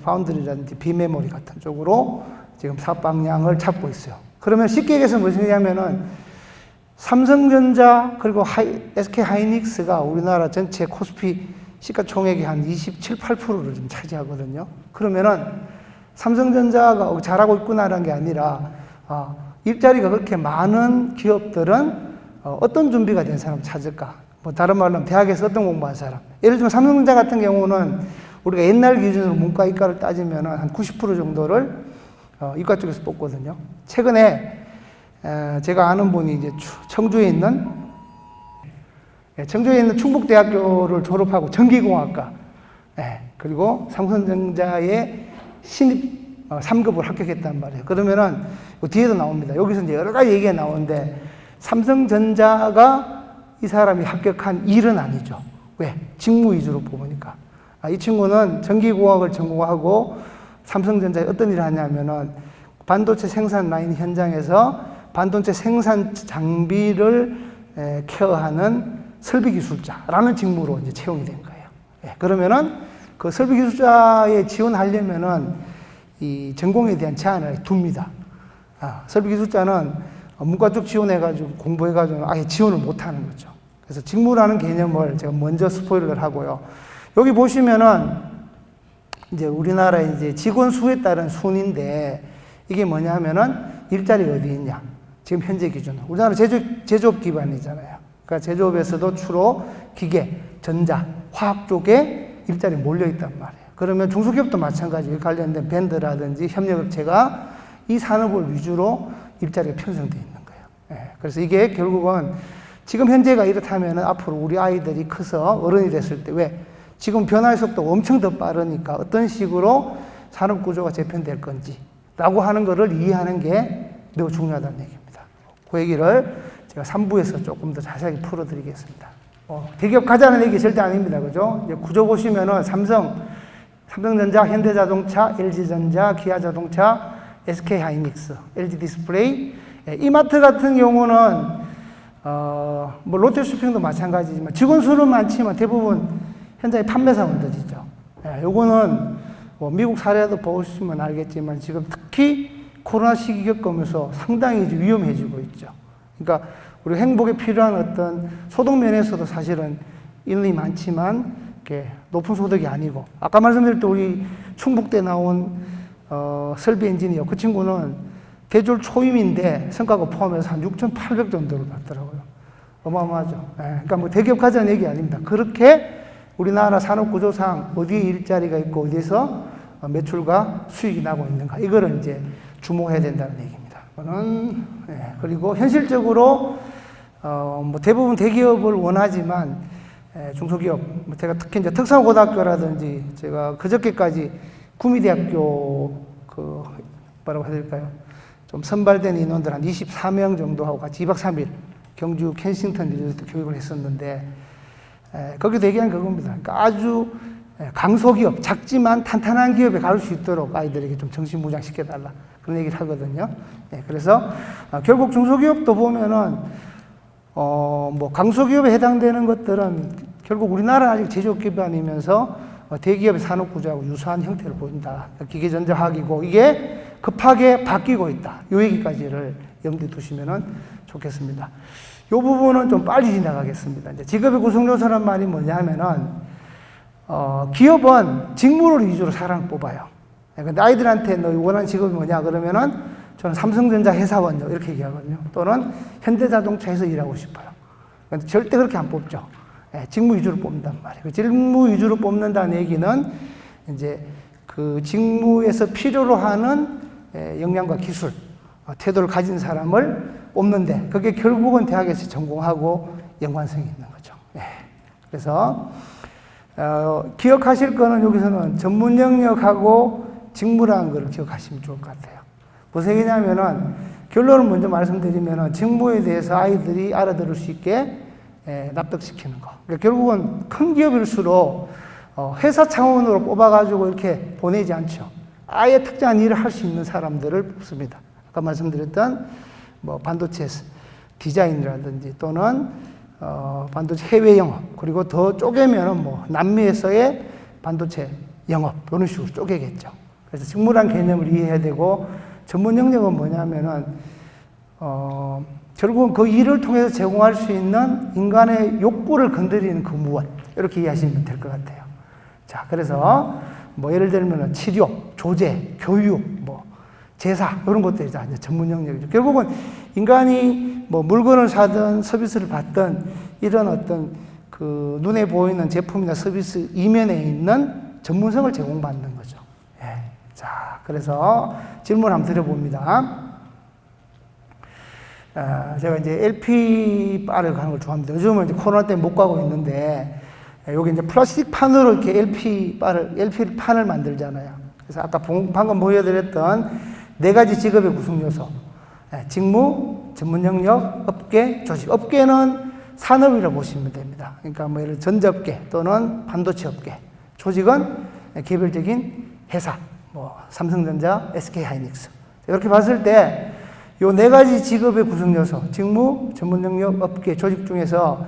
A: 파운드리라든지 비메모리 같은 쪽으로 지금 사업 방향을 잡고 있어요. 그러면 쉽게 얘기해서 무슨 얘기냐면은, 삼성전자 그리고 SK 하이닉스가 우리나라 전체 코스피 시가총액의 한 27, 8%를 좀 차지하거든요. 그러면은 삼성전자가 잘하고 있구나라는 게 아니라, 일자리가 그렇게 많은 기업들은 어떤 준비가 된 사람을 찾을까? 뭐 다른 말로 하면 대학에서 어떤 공부한 사람. 예를 들면 삼성전자 같은 경우는 우리가 옛날 기준으로 문과 이과를 따지면 한 90% 정도를 이과 쪽에서 뽑거든요. 최근에 제가 아는 분이 이제 청주에 있는 충북대학교를 졸업하고 전기공학과, 그리고 삼성전자의 신입 3급을 합격했단 말이에요. 그러면은 뒤에도 나옵니다. 여기서 이제 여러 가지 얘기가 나오는데, 삼성전자가 이 사람이 합격한 일은 아니죠. 왜? 직무 위주로 뽑으니까. 이 친구는 전기공학을 전공하고 삼성전자에 어떤 일을 하냐면은 반도체 생산 라인 현장에서 반도체 생산 장비를 케어하는 설비 기술자라는 직무로 이제 채용이 된 거예요. 예, 그러면은 그 설비 기술자에 지원하려면은 이 전공에 대한 제한을 둡니다. 설비 기술자는 문과 쪽 지원해가지고 공부해가지고 아예 지원을 못하는 거죠. 그래서 직무라는 개념을 제가 먼저 스포일러를 하고요. 여기 보시면은 이제 우리나라의 이제 직원 수에 따른 순인데 이게 뭐냐 하면은 일자리가 어디 있냐. 지금 현재 기준은. 우리나라 제조업 기반이잖아요. 그러니까 제조업에서도 주로 기계, 전자, 화학 쪽에 일자리 몰려있단 말이에요. 그러면 중소기업도 마찬가지예요. 관련된 밴드라든지 협력업체가 이 산업을 위주로 일자리가 편성되어 있는 거예요. 예, 그래서 이게 결국은 지금 현재가 이렇다면 앞으로 우리 아이들이 커서 어른이 됐을 때 왜? 지금 변화의 속도가 엄청 더 빠르니까 어떤 식으로 산업 구조가 재편될 건지 라고 하는 것을 이해하는 게 매우 중요하다는 얘기입니다. 그 얘기를 제가 3부에서 조금 더 자세하게 풀어드리겠습니다. 대기업 가자는 얘기 절대 아닙니다. 그죠? 이제 구조 보시면은 삼성전자, 현대자동차, LG전자, 기아자동차, SK하이닉스, LG디스플레이, 이마트 같은 경우는 뭐 롯데쇼핑도 마찬가지지만 직원 수는 많지만 대부분 현장의 판매사원들이죠. 요거는 뭐 미국 사례도 보시면 알겠지만 지금 특히 코로나 시기 겪으면서 상당히 위험해지고 있죠. 그러니까 우리 행복에 필요한 어떤 소득 면에서도 사실은 인원이 많지만 이렇게 높은 소득이 아니고 아까 말씀드렸던 우리 충북대 나온 설비 엔지니어 그 친구는 대졸 초임인데 성과가 포함해서 한 6,800 정도를 받더라고요. 어마어마하죠. 그러니까 뭐 대기업 가자는 얘기 아닙니다. 그렇게 우리나라 산업구조상 어디에 일자리가 있고 어디에서 매출과 수익이 나고 있는가 이거를 이제 주목해야 된다는 얘기입니다. 그리고 현실적으로 뭐 대부분 대기업을 원하지만 중소기업, 제가 특히 이제 특성고등학교라든지 제가 그저께까지 구미대학교 뭐라고 해야 될까요? 좀 선발된 인원들 한 24명 정도하고 같이 2박 3일 경주 켄싱턴 리조트 교육을 했었는데 거기도 얘기한 그겁니다. 그러니까 아주 강소기업, 작지만 탄탄한 기업에 갈 수 있도록 아이들에게 좀 정신무장시켜달라. 그런 얘기를 하거든요. 그래서 결국 중소기업도 보면은 뭐 강소기업에 해당되는 것들은 결국 우리나라 아직 제조업 기반이면서 대기업의 산업구조하고 유사한 형태를 보인다. 기계전자화학이고 이게 급하게 바뀌고 있다. 이 얘기까지를 염두에 두시면 좋겠습니다. 이 부분은 좀 빨리 지나가겠습니다. 이제 직업의 구성요소란 말이 뭐냐 하면은 기업은 직무를 위주로 사람을 뽑아요. 근데 아이들한테 너 원하는 직업이 뭐냐 그러면은 저는 삼성전자 회사원요 이렇게 얘기하거든요. 또는 현대자동차에서 일하고 싶어요. 근데 절대 그렇게 안 뽑죠. 직무 위주로 뽑는단 말이에요. 직무 위주로 뽑는다는 얘기는 이제 그 직무에서 필요로 하는 역량과 기술, 태도를 가진 사람을 뽑는데 그게 결국은 대학에서 전공하고 연관성이 있는 거죠. 그래서 기억하실 거는 여기서는 전문 영역하고 직무라는 걸 기억하시면 좋을 것 같아요. 무슨 얘기냐면은 결론을 먼저 말씀드리면은 직무에 대해서 아이들이 알아들을 수 있게 납득시키는 거. 그러니까 결국은 큰 기업일수록 회사 차원으로 뽑아가지고 이렇게 보내지 않죠. 아예 특정한 일을 할 수 있는 사람들을 뽑습니다. 아까 말씀드렸던 뭐 반도체 디자인이라든지 또는 반도체 해외 영업 그리고 더 쪼개면은 뭐 남미에서의 반도체 영업 이런 식으로 쪼개겠죠. 그래서 직무란 개념을 이해해야 되고 전문 영역은 뭐냐면은 결국은 그 일을 통해서 제공할 수 있는 인간의 욕구를 건드리는 근무원 이렇게 이해하시면 될 것 같아요. 자, 그래서 뭐 예를 들면 치료, 조제, 교육, 뭐 제사 이런 것들이 다 전문 영역이죠. 결국은 인간이 뭐 물건을 사든 서비스를 받든 이런 어떤 그 눈에 보이는 제품이나 서비스 이면에 있는 전문성을 제공받는 거죠. 자, 그래서 질문 한번 드려봅니다. 제가 이제 LP 바를 가는 걸 좋아합니다. 요즘은 이제 코로나 때문에 못 가고 있는데, 여기 이제 플라스틱 판으로 이렇게 LP 판을 만들잖아요. 그래서 아까 방금 보여드렸던 4가지 직업의 구성 요소. 직무, 전문 영역, 업계, 조직. 업계는 산업이라고 보시면 됩니다. 그러니까 뭐 예를 들어 전자업계 또는 반도체 업계. 조직은 개별적인 회사. 뭐 삼성전자, SK하이닉스. 이렇게 봤을 때 요 4가지 직업의 구성 요소, 직무, 전문 영역, 업계, 조직 중에서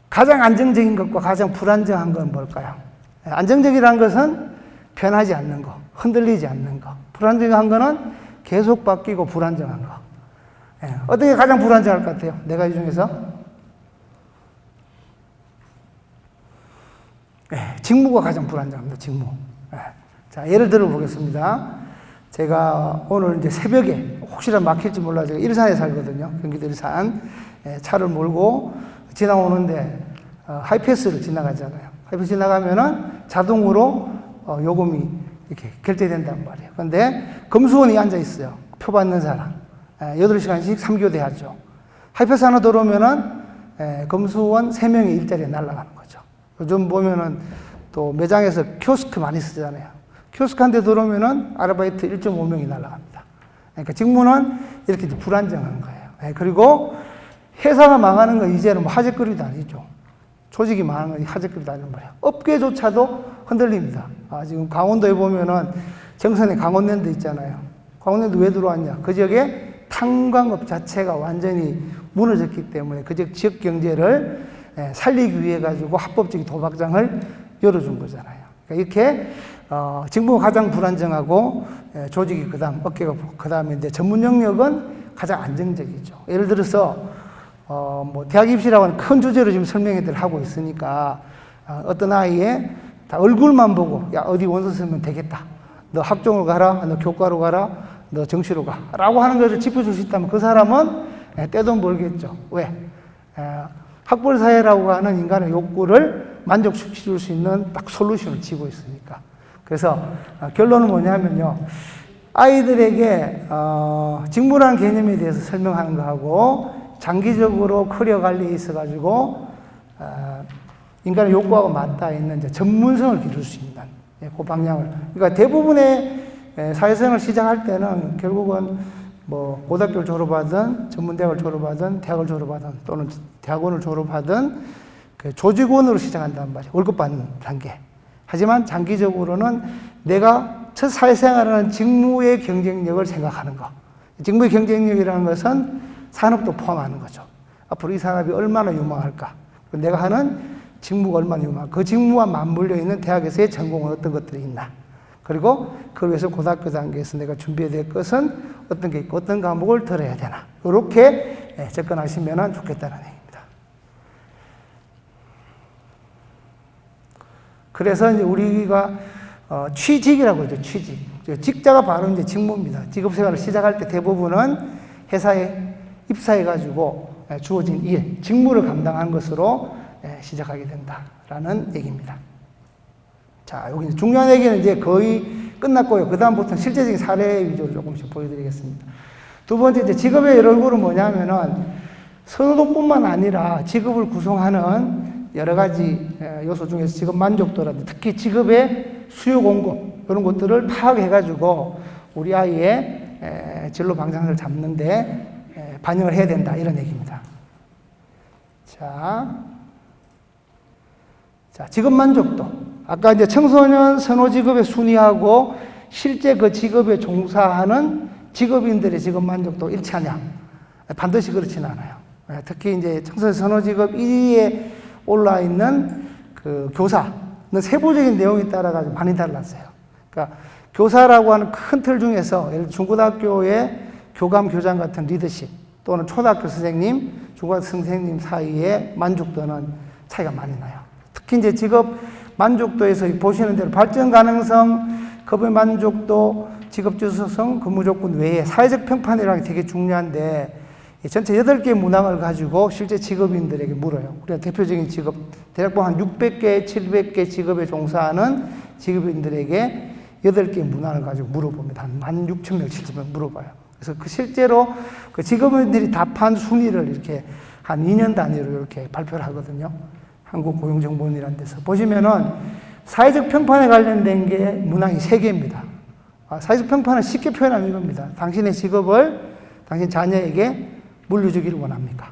A: 가장 안정적인 것과 가장 불안정한 건 뭘까요? 안정적이라는 것은 변하지 않는 거, 흔들리지 않는 거. 불안정한 거는 계속 바뀌고 불안정한 거. 어떤 게 가장 불안정할 것 같아요? 네 가지 중에서? 직무가 가장 불안정합니다, 직무. 자, 예를 들어 보겠습니다. 제가 오늘 이제 새벽에 혹시나 막힐지 몰라 제가 일산에 살거든요. 경기도 일산. 차를 몰고 지나오는데 하이패스를 지나가잖아요. 하이패스 지나가면은 자동으로 요금이 이렇게 결제된단 말이에요. 그런데 검수원이 앉아 있어요. 표 받는 사람. 8시간씩 3교대 하죠. 하이패스 하나 들어오면은 검수원 3명의 일자리에 날아가는 거죠. 요즘 보면은 또 매장에서 키오스크 많이 쓰잖아요. 키오스크 한 대 들어오면은 아르바이트 1.5명이 날아갑니다. 그러니까 직무는 이렇게 불안정한 거예요. 그리고 회사가 망하는 건 이제는 뭐 화제거리도 아니죠. 조직이 망하는 건 화제거리도 아니란 말이에요. 업계조차도 흔들립니다. 지금 강원도에 보면은 정선에 강원랜드 있잖아요. 강원랜드 왜 들어왔냐? 그 지역에 탄광업 자체가 완전히 무너졌기 때문에 그 지역 경제를 살리기 위해 가지고 합법적인 도박장을 열어준 거잖아요. 그러니까 이렇게 직무가 가장 불안정하고 조직이 그다음 업계가 그다음에 이제 전문 영역은 가장 안정적이죠. 예를 들어서 뭐 대학 입시라고 하는 큰 주제로 지금 설명회들 하고 있으니까 어떤 아이의 다 얼굴만 보고 야 어디 원서 쓰면 되겠다. 너 학종으로 가라. 너 교과로 가라. 너 정시로 가. 라고 하는 것을 짚어줄 수 있다면 그 사람은 떼돈 벌겠죠. 왜? 학벌사회라고 하는 인간의 욕구를 만족시킬 수 있는 딱 솔루션을 쥐고 있으니까. 그래서 결론은 뭐냐면요. 아이들에게 직무라는 개념에 대해서 설명하는 거하고 장기적으로 커리어 관리에 있어가지고 인간의 욕구하고 맞닿아 있는 이제 전문성을 기를 수 있는 그 방향을. 그러니까 대부분의 사회생활을 시작할 때는 결국은 뭐 고등학교를 졸업하든 전문대학을 졸업하든 대학을 졸업하든 또는 대학원을 졸업하든 그 조직원으로 시작한단 말이에요. 월급 받는 단계. 하지만 장기적으로는 내가 첫 사회생활하는 직무의 경쟁력을 생각하는 거. 직무의 경쟁력이라는 것은 산업도 포함하는 거죠. 앞으로 이 산업이 얼마나 유망할까? 내가 하는 직무가 얼마나 유망할까? 그 직무와 맞물려 있는 대학에서의 전공은 어떤 것들이 있나? 그리고 그걸 위해서 고등학교 단계에서 내가 준비해야 될 것은 어떤 게 있고 어떤 과목을 들어야 되나? 이렇게 접근하시면 좋겠다는 얘기입니다. 그래서 이제 우리가 취직이라고 하죠. 취직. 직자가 바로 이제 직무입니다. 직업생활을 시작할 때 대부분은 회사에 입사해가지고 주어진 일, 직무를 감당하는 것으로 시작하게 된다라는 얘기입니다. 자, 여기 중요한 얘기는 이제 거의 끝났고요. 그 다음부터는 실제적인 사례 위주로 조금씩 보여드리겠습니다. 두 번째, 이제 직업의 얼굴은 뭐냐면은 선호도뿐만 아니라 직업을 구성하는 여러 가지 요소 중에서 직업 만족도라든지 특히 직업의 수요 공급 이런 것들을 파악해가지고 우리 아이의 진로 방향을 잡는데 반영을 해야 된다 이런 얘기입니다. 자, 직업 만족도. 아까 이제 청소년 선호 직업의 순위하고 실제 그 직업에 종사하는 직업인들의 직업 만족도 일치하냐? 반드시 그렇지는 않아요. 특히 이제 청소년 선호 직업 1위에 올라 있는 그 교사는 세부적인 내용에 따라 많이 달랐어요. 그러니까 교사라고 하는 큰 틀 중에서 예를 들어 중고등학교의 교감, 교장 같은 리더십 또는 초등학교 선생님, 중고등학교 선생님 사이의 만족도는 차이가 많이 나요. 특히 이제 직업 만족도에서 보시는 대로 발전 가능성, 급여 만족도, 직업 주소성, 근무 조건 외에 사회적 평판이라는 게 되게 중요한데 전체 8개의 문항을 가지고 실제 직업인들에게 물어요. 우리가 대표적인 직업, 대략 한 600개, 700개 직업에 종사하는 직업인들에게 8개의 문항을 가지고 물어봅니다. 한 16,000명, 7,000명 물어봐요. 그래서 그 실제로 그 직업인들이 답한 순위를 이렇게 한 2년 단위로 이렇게 발표를 하거든요. 한국고용정보원이라는 데서. 보시면은 사회적 평판에 관련된 게 문항이 3개입니다. 사회적 평판은 쉽게 표현하면 이겁니다. 당신의 직업을 당신 자녀에게 물려주기를 원합니까?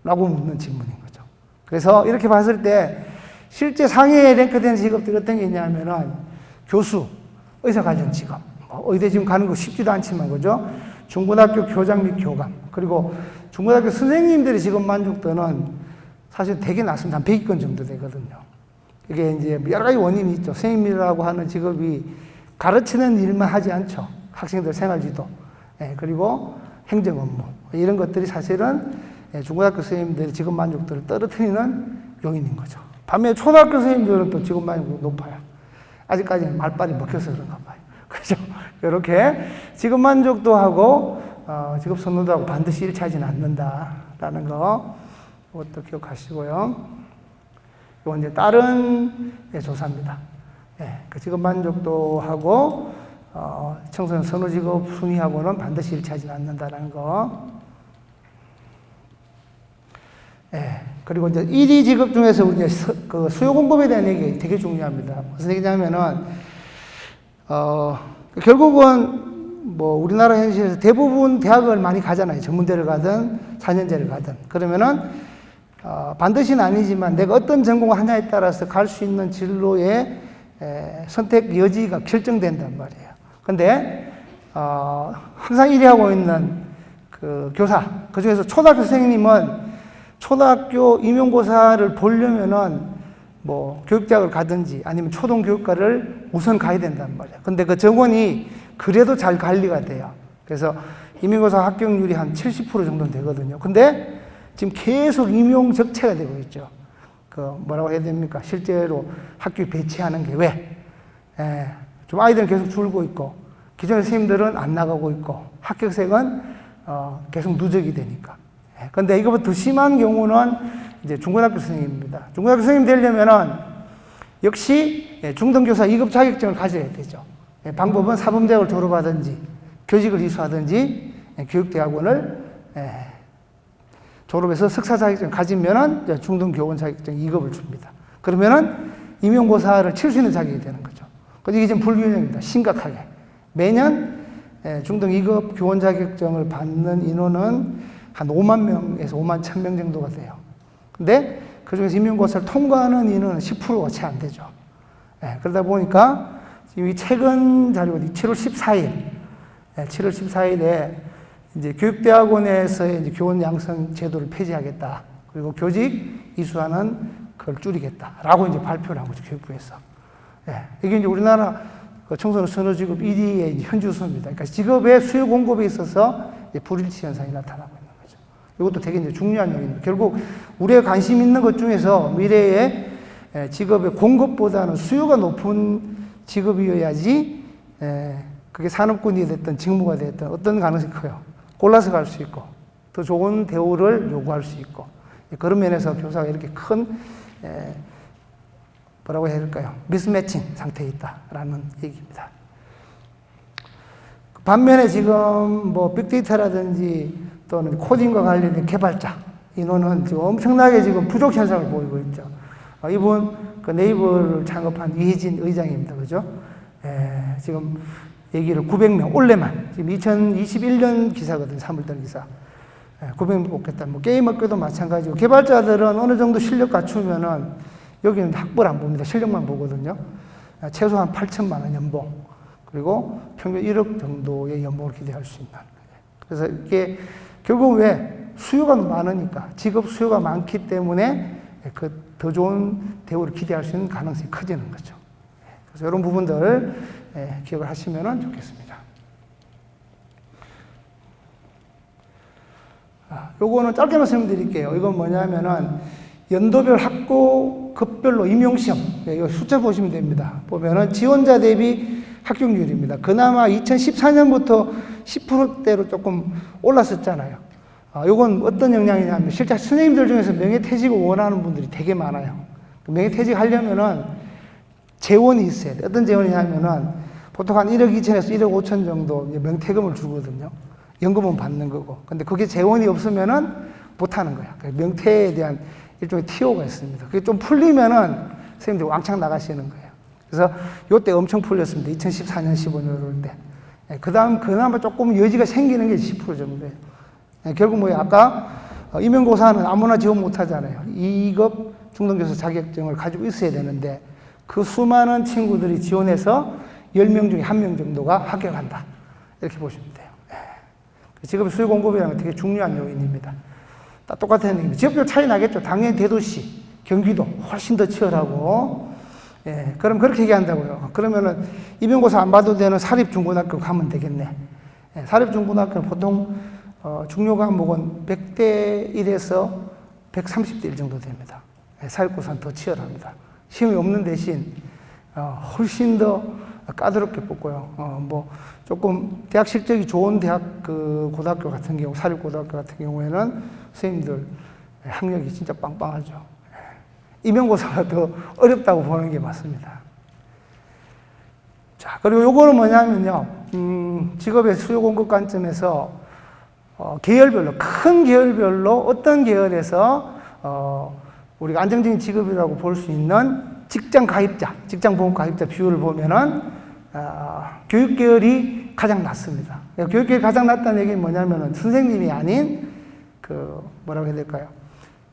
A: 라고 묻는 질문인 거죠. 그래서 이렇게 봤을 때 실제 상위에 랭크된 직업들이 어떤 게 있냐면은 교수, 의사 관련 직업. 의대 지금 가는 거 쉽지도 않지만, 그죠? 중고등학교 교장 및 교감. 그리고 중고등학교 선생님들의 직업 만족도는 사실 되게 낮습니다. 한 100위권 정도 되거든요. 이게 이제 여러 가지 원인이 있죠. 선생님이라고 하는 직업이 가르치는 일만 하지 않죠. 학생들 생활지도, 그리고 행정 업무, 이런 것들이 사실은 중고등학교 선생님들의 직업 만족도를 떨어뜨리는 요인인 거죠. 반면에 초등학교 선생님들은 또 직업 만족도가 높아요. 아직까지는 말빨이 먹혀서 그런가 봐요. 그죠? 이렇게 직업 만족도하고 직업 선호도하고 반드시 일치하지는 않는다라는 거, 이것도 기억하시고요. 이건 이제 다른 조사입니다. 그 직업 만족도하고 청소년 선호 직업 순위하고는 반드시 일치하지는 않는다는 거. 그리고 이제 1위 직업 중에서 우리 이제 그 수요 공급에 대한 얘기 되게 중요합니다. 무슨 얘기냐면은, 결국은 뭐 우리나라 현실에서 대부분 대학을 많이 가잖아요. 전문대를 가든 4년제를 가든. 그러면은, 반드시는 아니지만 내가 어떤 전공을 하냐에 따라서 갈 수 있는 진로의 선택 여지가 결정된단 말이에요. 근데, 항상 1위 하고 있는 그 교사, 그 중에서 초등학교 선생님은 초등학교 임용고사를 보려면은 뭐 교육대학을 가든지 아니면 초등교육과를 우선 가야 된단 말이에요. 근데 그 정원이 그래도 잘 관리가 돼요. 그래서 임용고사 합격률이 한 70% 정도는 되거든요. 근데 지금 계속 임용 적체가 되고 있죠. 그 뭐라고 해야 됩니까? 실제로 학교 배치하는 게 왜? 좀 아이들은 계속 줄고 있고 기존의 선생님들은 안 나가고 있고 합격생은 계속 누적이 되니까. 근데 이거보다 더 심한 경우는 이제 중고등학교 선생님입니다. 중고등학교 선생님 되려면은 역시 중등교사 2급 자격증을 가져야 되죠. 방법은 사범대학을 졸업하든지 교직을 이수하든지 교육대학원을 졸업해서 석사 자격증을 가지면은 중등교원 자격증 2급을 줍니다. 그러면은 임용고사를 칠 수 있는 자격이 되는 거죠. 근데 이게 지금 불균형입니다. 심각하게. 매년 중등 2급 교원 자격증을 받는 인원은 한 5만 명에서 5만 1,000명 정도가 돼요. 근데 그 중에서 임용고사를 통과하는 인원은 10%가 채 안 되죠. 그러다 보니까 지금 이 최근 자료가 7월 14일에 이제 교육대학원에서의 이제 교원 양성 제도를 폐지하겠다. 그리고 교직 이수하는 걸 줄이겠다라고 이제 발표를 한 거죠. 교육부에서. 이게 이제 우리나라 청소년 선호 직업 1위의 현주소입니다. 그러니까 직업의 수요 공급에 있어서 불일치 현상이 나타나고 있는 거죠. 이것도 되게 이제 중요한 요인입니다. 결국 우리가 관심 있는 것 중에서 미래의 직업의 공급보다는 수요가 높은 직업이어야지 그게 산업군이 됐든 직무가 됐든 어떤 가능성이 커요. 골라서 갈 수 있고 더 좋은 대우를 요구할 수 있고 그런 면에서 교사가 이렇게 큰 뭐라고 해야 될까요? 미스매칭 상태에 있다라는 얘기입니다. 반면에 지금 뭐 빅데이터라든지 또는 코딩과 관련된 개발자 인원은 지금 엄청나게 지금 부족 현상을 보이고 있죠. 이분 그 네이버를 창업한 이혜진 의장입니다. 그죠? 지금 얘기를 900명 올해만 지금 2021년 기사거든요. 3월달 기사. 900명 뽑겠다. 뭐 게임 업계도 마찬가지고 개발자들은 어느 정도 실력 갖추면은 여기는 학벌 안 봅니다. 실력만 보거든요. 최소한 8천만 원 연봉 그리고 평균 1억 정도의 연봉을 기대할 수 있는. 그래서 이게 결국 왜 수요가 많으니까 직업 수요가 많기 때문에 그 더 좋은 대우를 기대할 수 있는 가능성이 커지는 거죠. 그래서 이런 부분들 기억을 하시면 좋겠습니다. 요거는 짧게 말씀드릴게요. 이건 뭐냐면은 연도별 학고 급별로 임용시험 이거 숫자 보시면 됩니다. 보면은 지원자 대비 합격률입니다. 그나마 2014년부터 10%대로 조금 올랐었잖아요. 요건 어떤 영향이냐면 실제 선생님들 중에서 명예퇴직을 원하는 분들이 되게 많아요. 명예퇴직 하려면은 재원이 있어야 돼요. 어떤 재원이냐면은 보통 한 1억 2천에서 1억 5천 정도 명퇴금을 주거든요. 연금은 받는 거고. 근데 그게 재원이 없으면은 못 하는 거야. 명퇴에 대한 일종의 TO가 있습니다. 그게 좀 풀리면은 선생님들 왕창 나가시는 거예요. 그래서 요때 엄청 풀렸습니다. 2014년, 15년 이럴 때. 그 다음 그나마 조금 여지가 생기는 게 10% 정도예요. 결국 뭐예요? 아까 임용고사는 아무나 지원 못 하잖아요. 2급 중등교사 자격증을 가지고 있어야 되는데 그 수많은 친구들이 지원해서 10명 중에 1명 정도가 합격한다. 이렇게 보시면 돼요. 직업 수요 공급이라는 건 되게 중요한 요인입니다. 다 똑같은 얘기입니다. 지역별 차이 나겠죠. 당연히 대도시, 경기도 훨씬 더 치열하고 예, 그럼 그렇게 얘기한다고요. 그러면은 임용고사 안 봐도 되는 사립중고등학교 가면 되겠네. 예, 사립중고등학교는 보통 중요 과목은 100대 1에서 130대 1 정도 됩니다. 예, 사립고사는 더 치열합니다. 시험이 없는 대신 훨씬 더 까다롭게 뽑고요. 뭐 조금 대학 실적이 좋은 대학 그 고등학교 같은 경우, 사립고등학교 같은 경우에는 선생님들 학력이 진짜 빵빵하죠. 임용고사가 더 어렵다고 보는 게 맞습니다. 자, 그리고 요거는 뭐냐면요. 직업의 수요 공급 관점에서 계열별로, 큰 계열별로 어떤 계열에서 우리가 안정적인 직업이라고 볼 수 있는 직장 가입자, 직장보험 가입자 비율을 보면은 교육계열이 가장 낮습니다. 교육계열이 가장 낮다는 얘기는 뭐냐면은 선생님이 아닌 뭐라고 해야 될까요?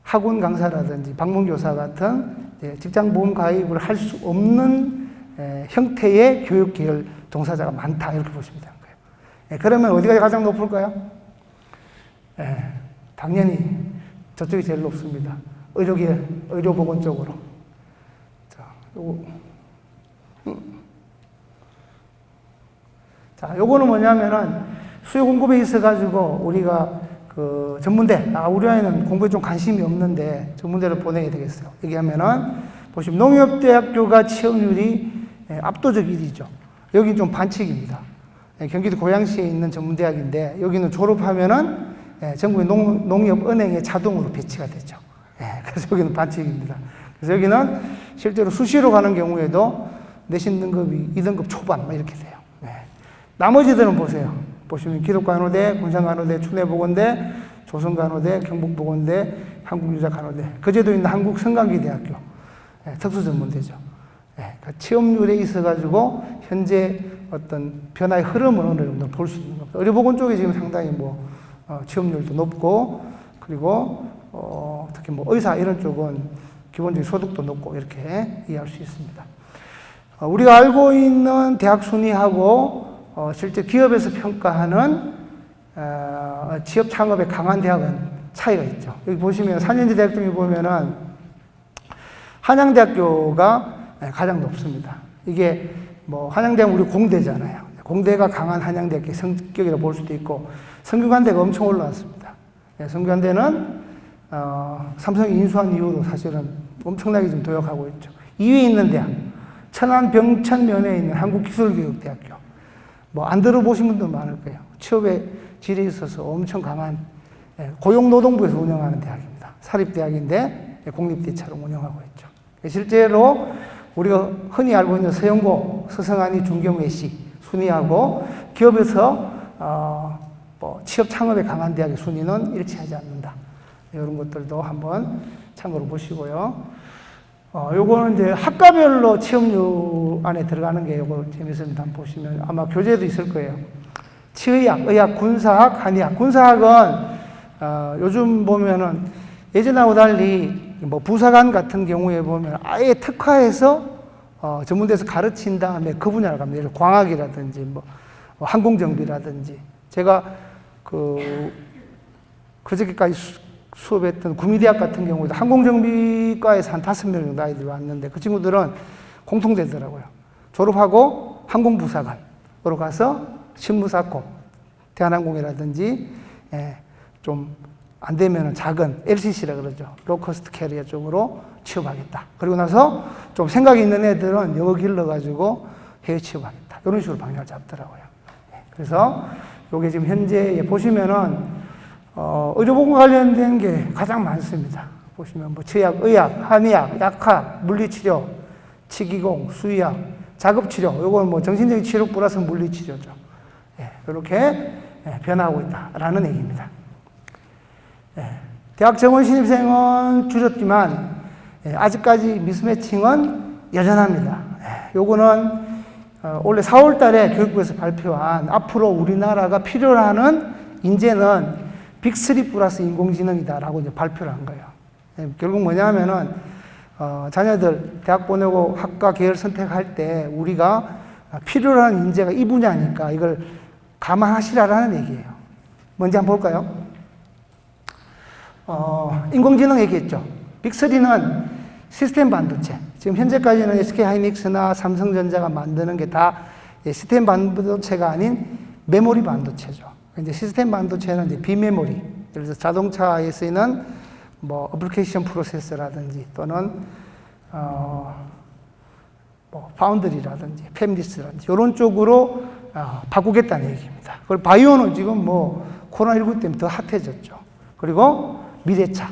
A: 학원 강사라든지 방문교사 같은 직장보험 가입을 할 수 없는 형태의 교육계열 종사자가 많다 이렇게 보시면 되는 거예요. 그러면 어디가 가장 높을까요? 당연히 저쪽이 제일 높습니다. 의료계열, 의료보건 쪽으로. 자, 요거는 뭐냐면은 수요 공급에 있어가지고 우리가 그 전문대, 우리 아이는 공부에 좀 관심이 없는데 전문대를 보내야 되겠어요. 얘기하면은 보시면 농협대학교가 취업률이 압도적 1위죠. 여기 좀 반칙입니다. 경기도 고양시에 있는 전문대학인데 여기는 졸업하면은 전국의 농협은행에 자동으로 배치가 되죠. 그래서 여기는 반칙입니다. 그래서 여기는 실제로 수시로 가는 경우에도 내신 등급이 2등급 초반 이렇게 돼요. 나머지들은 보세요. 보시면 기독간호대, 군산간호대, 춘해보건대, 조선간호대, 경북보건대, 한국유자간호대, 거제도 있는 한국성강기대학교, 특수전문대죠. 취업률에 있어가지고 현재 어떤 변화의 흐름을 어느 정도 볼 수 있는 겁니다. 의료보건 쪽에 지금 상당히 취업률도 높고, 그리고 특히 의사 이런 쪽은 기본적인 소득도 높고 이렇게 이해할 수 있습니다. 우리가 알고 있는 대학 순위하고 실제 기업에서 평가하는 취업 창업에 강한 대학은 차이가 있죠. 여기 보시면 4년제 대학 중에 보면은 한양대학교가 가장 높습니다. 이게 한양대학은 우리 공대잖아요. 공대가 강한 한양대학의 성격이라고 볼 수도 있고, 성균관대가 엄청 올라왔습니다. 성균관대는 삼성이 인수한 이후로 사실은 엄청나게 좀 도약하고 있죠. 2위에 있는 대학, 천안 병천면에 있는 한국기술교육대학교. 안 들어보신 분도 많을 거예요. 취업의 질에 있어서 엄청 강한 고용노동부에서 운영하는 대학입니다. 사립대학인데 공립대처럼 운영하고 있죠. 실제로 우리가 흔히 알고 있는 서영고, 서성안이, 중경외시 순위하고 기업에서 취업 창업에 강한 대학의 순위는 일치하지 않는다. 이런 것들도 한번 참고로 보시고요. 요거는 이제 학과별로 취업률 안에 들어가는 게 요거 재밌습니다. 한번 보시면 아마 교재도 있을 거예요. 치의학, 의학, 군사학, 한의학. 군사학은 요즘 보면은 예전하고 달리 부사관 같은 경우에 보면 아예 특화해서 전문대에서 가르친 다음에 그 분야를 갑니다. 예를 들어 광학이라든지 항공정비라든지. 제가 그저께까지 수업했던 구미대학 같은 경우에도 항공정비과에서 한 5명 정도 아이들이 왔는데 그 친구들은 공통되더라고요. 졸업하고 항공부사관으로 가서 신무 쌓고 대한항공이라든지 좀 안 되면 작은 LCC라 그러죠. 로커스트 캐리어 쪽으로 취업하겠다. 그리고 나서 좀 생각이 있는 애들은 영어 길러가지고 해외 취업하겠다. 이런 식으로 방향을 잡더라고요. 그래서 요게 지금 현재 보시면은 의료보건 관련된 게 가장 많습니다. 보시면 치의학, 의학, 한의학, 약학, 물리치료, 치기공, 수의학, 작업치료. 요건 정신적인 치료 플러스 물리치료죠. 이렇게 변화하고 있다라는 얘기입니다. 대학 정원 신입생은 줄었지만 아직까지 미스매칭은 여전합니다. 요거는 올해 4월 달에 교육부에서 발표한 앞으로 우리나라가 필요로 하는 인재는 빅3 플러스 인공지능이다라고 이제 발표를 한 거예요. 결국 뭐냐면은, 자녀들 대학 보내고 학과 계열 선택할 때 우리가 필요로 하는 인재가 이 분야니까 이걸 감안하시라라는 얘기예요. 뭔지 한번 볼까요? 인공지능 얘기했죠. 빅3는 시스템 반도체. 지금 현재까지는 SK하이닉스나 삼성전자가 만드는 게 다 시스템 반도체가 아닌 메모리 반도체죠. 이제 시스템 반도체는 이제 비메모리. 그래서 자동차에 쓰이는 뭐 어플리케이션 프로세서라든지 또는 뭐 파운드리라든지 팹리스라든지 이런 쪽으로 바꾸겠다는 얘기입니다. 그리고 바이오는 지금 뭐 코로나19 때문에 더 핫해졌죠. 그리고 미래차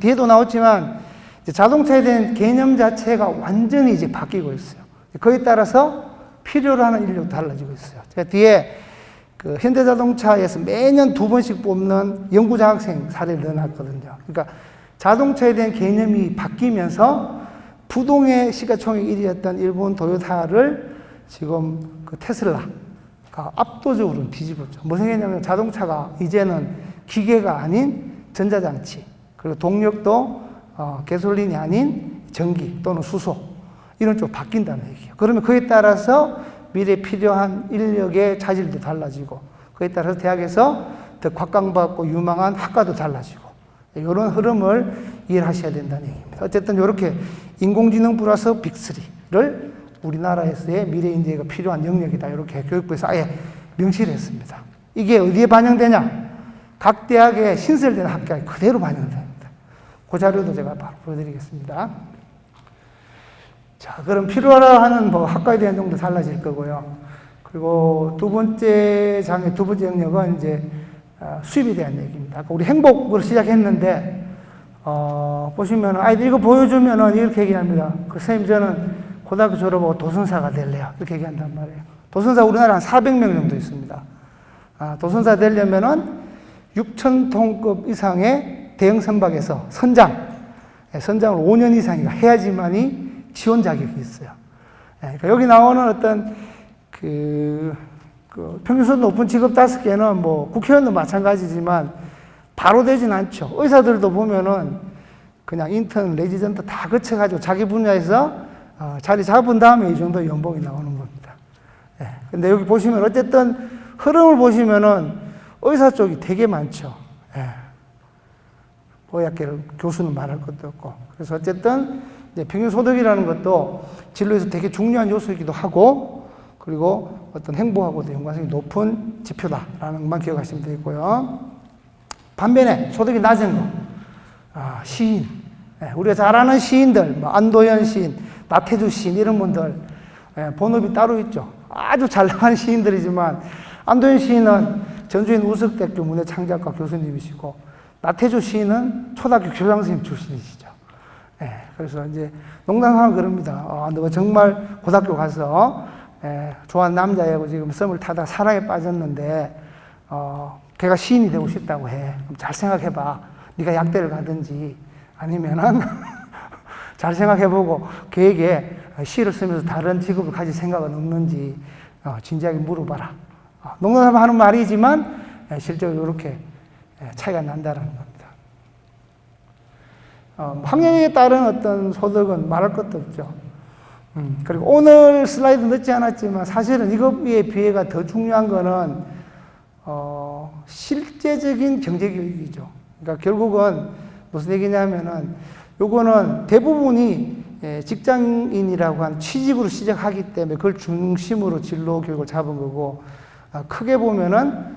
A: 뒤에도 나왔지만 이제 자동차에 대한 개념 자체가 완전히 이제 바뀌고 있어요. 그에 따라서 필요로 하는 인력도 달라지고 있어요. 제가 뒤에 그 현대자동차에서 매년 2번씩 뽑는 연구장학생 사례를 넣어놨거든요. 그러니까 자동차에 대한 개념이 바뀌면서 부동의 시가총액 1위였던 일본 도요타를 지금 그 테슬라가 압도적으로 뒤집었죠. 무슨 얘기냐면 자동차가 이제는 기계가 아닌 전자장치, 그리고 동력도 가솔린이 아닌 전기 또는 수소 이런 쪽으로 바뀐다는 얘기예요. 그러면 그에 따라서 미래에 필요한 인력의 자질도 달라지고 그에 따라서 대학에서 더 곽강받고 유망한 학과도 달라지고 이런 흐름을 이해하셔야 된다는 얘기입니다. 어쨌든 이렇게 인공지능 플러스 빅3를 우리나라에서의 미래 인재가 필요한 영역이다. 이렇게 교육부에서 아예 명시를 했습니다. 이게 어디에 반영되냐? 각 대학의 신설되는 학교에 그대로 반영됩니다. 그 자료도 제가 바로 보여드리겠습니다. 자, 그럼 필요하라 하는 뭐 학과에 대한 내용도 달라질 거고요. 그리고 두 번째 영역은 이제 수입에 대한 얘기입니다. 아까 우리 행복으로 시작했는데, 보시면 아이들 이거 보여주면은 이렇게 얘기합니다. 선생님, 저는 고등학교 졸업하고 도선사가 될래요. 이렇게 얘기한단 말이에요. 도선사 우리나라 한 400명 정도 있습니다. 도선사 되려면은 6,000톤급 이상의 대형 선박에서 선장을 5년 이상이가 해야지만이 지원 자격이 있어요. 그러니까 여기 나오는 어떤 평균수준 높은 직업 5개는 뭐 국회의원도 마찬가지지만 바로 되진 않죠. 의사들도 보면은 그냥 인턴, 레지던트 다 거쳐가지고 자기 분야에서 자리 잡은 다음에 이 정도 연봉이 나오는 겁니다. 근데 여기 보시면 어쨌든 흐름을 보시면은 의사 쪽이 되게 많죠. 의학계를 교수는 말할 것도 없고. 그래서 어쨌든 이제 평균소득이라는 것도 진로에서 되게 중요한 요소이기도 하고, 그리고 어떤 행보하고도 연관성이 높은 지표다라는 것만 기억하시면 되겠고요. 반면에 소득이 낮은 거, 시인. 우리가 잘 아는 시인들, 뭐 안도현 시인, 나태주 시인 이런 분들, 본업이 따로 있죠. 아주 잘 나가는 시인들이지만 안도현 시인은 전주인 우석대학교 문예창작과 교수님이시고 나태주 시인은 초등학교 교장선생님 출신이시죠. 그래서 이제 농담하면 그럽니다. 너가 정말 고등학교 가서 좋아하는 남자애하고 지금 썸을 타다가 사랑에 빠졌는데 걔가 시인이 되고 싶다고 해. 그럼 잘 생각해봐. 네가 약대를 가든지 아니면은 잘 생각해보고 걔에게 시를 쓰면서 다른 직업을 가질 생각은 없는지 진지하게 물어봐라. 농담하면 하는 말이지만 실제로 이렇게 차이가 난다는 겁니다. 학력에 따른 어떤 소득은 말할 것도 없죠. 그리고 오늘 슬라이드 넣지 않았지만 사실은 이거에 비해가 더 중요한 거는 실제적인 경제교육이죠. 그러니까 결국은 무슨 얘기냐면은 요거는 대부분이 직장인이라고 하는 취직으로 시작하기 때문에 그걸 중심으로 진로 교육을 잡은 거고, 크게 보면은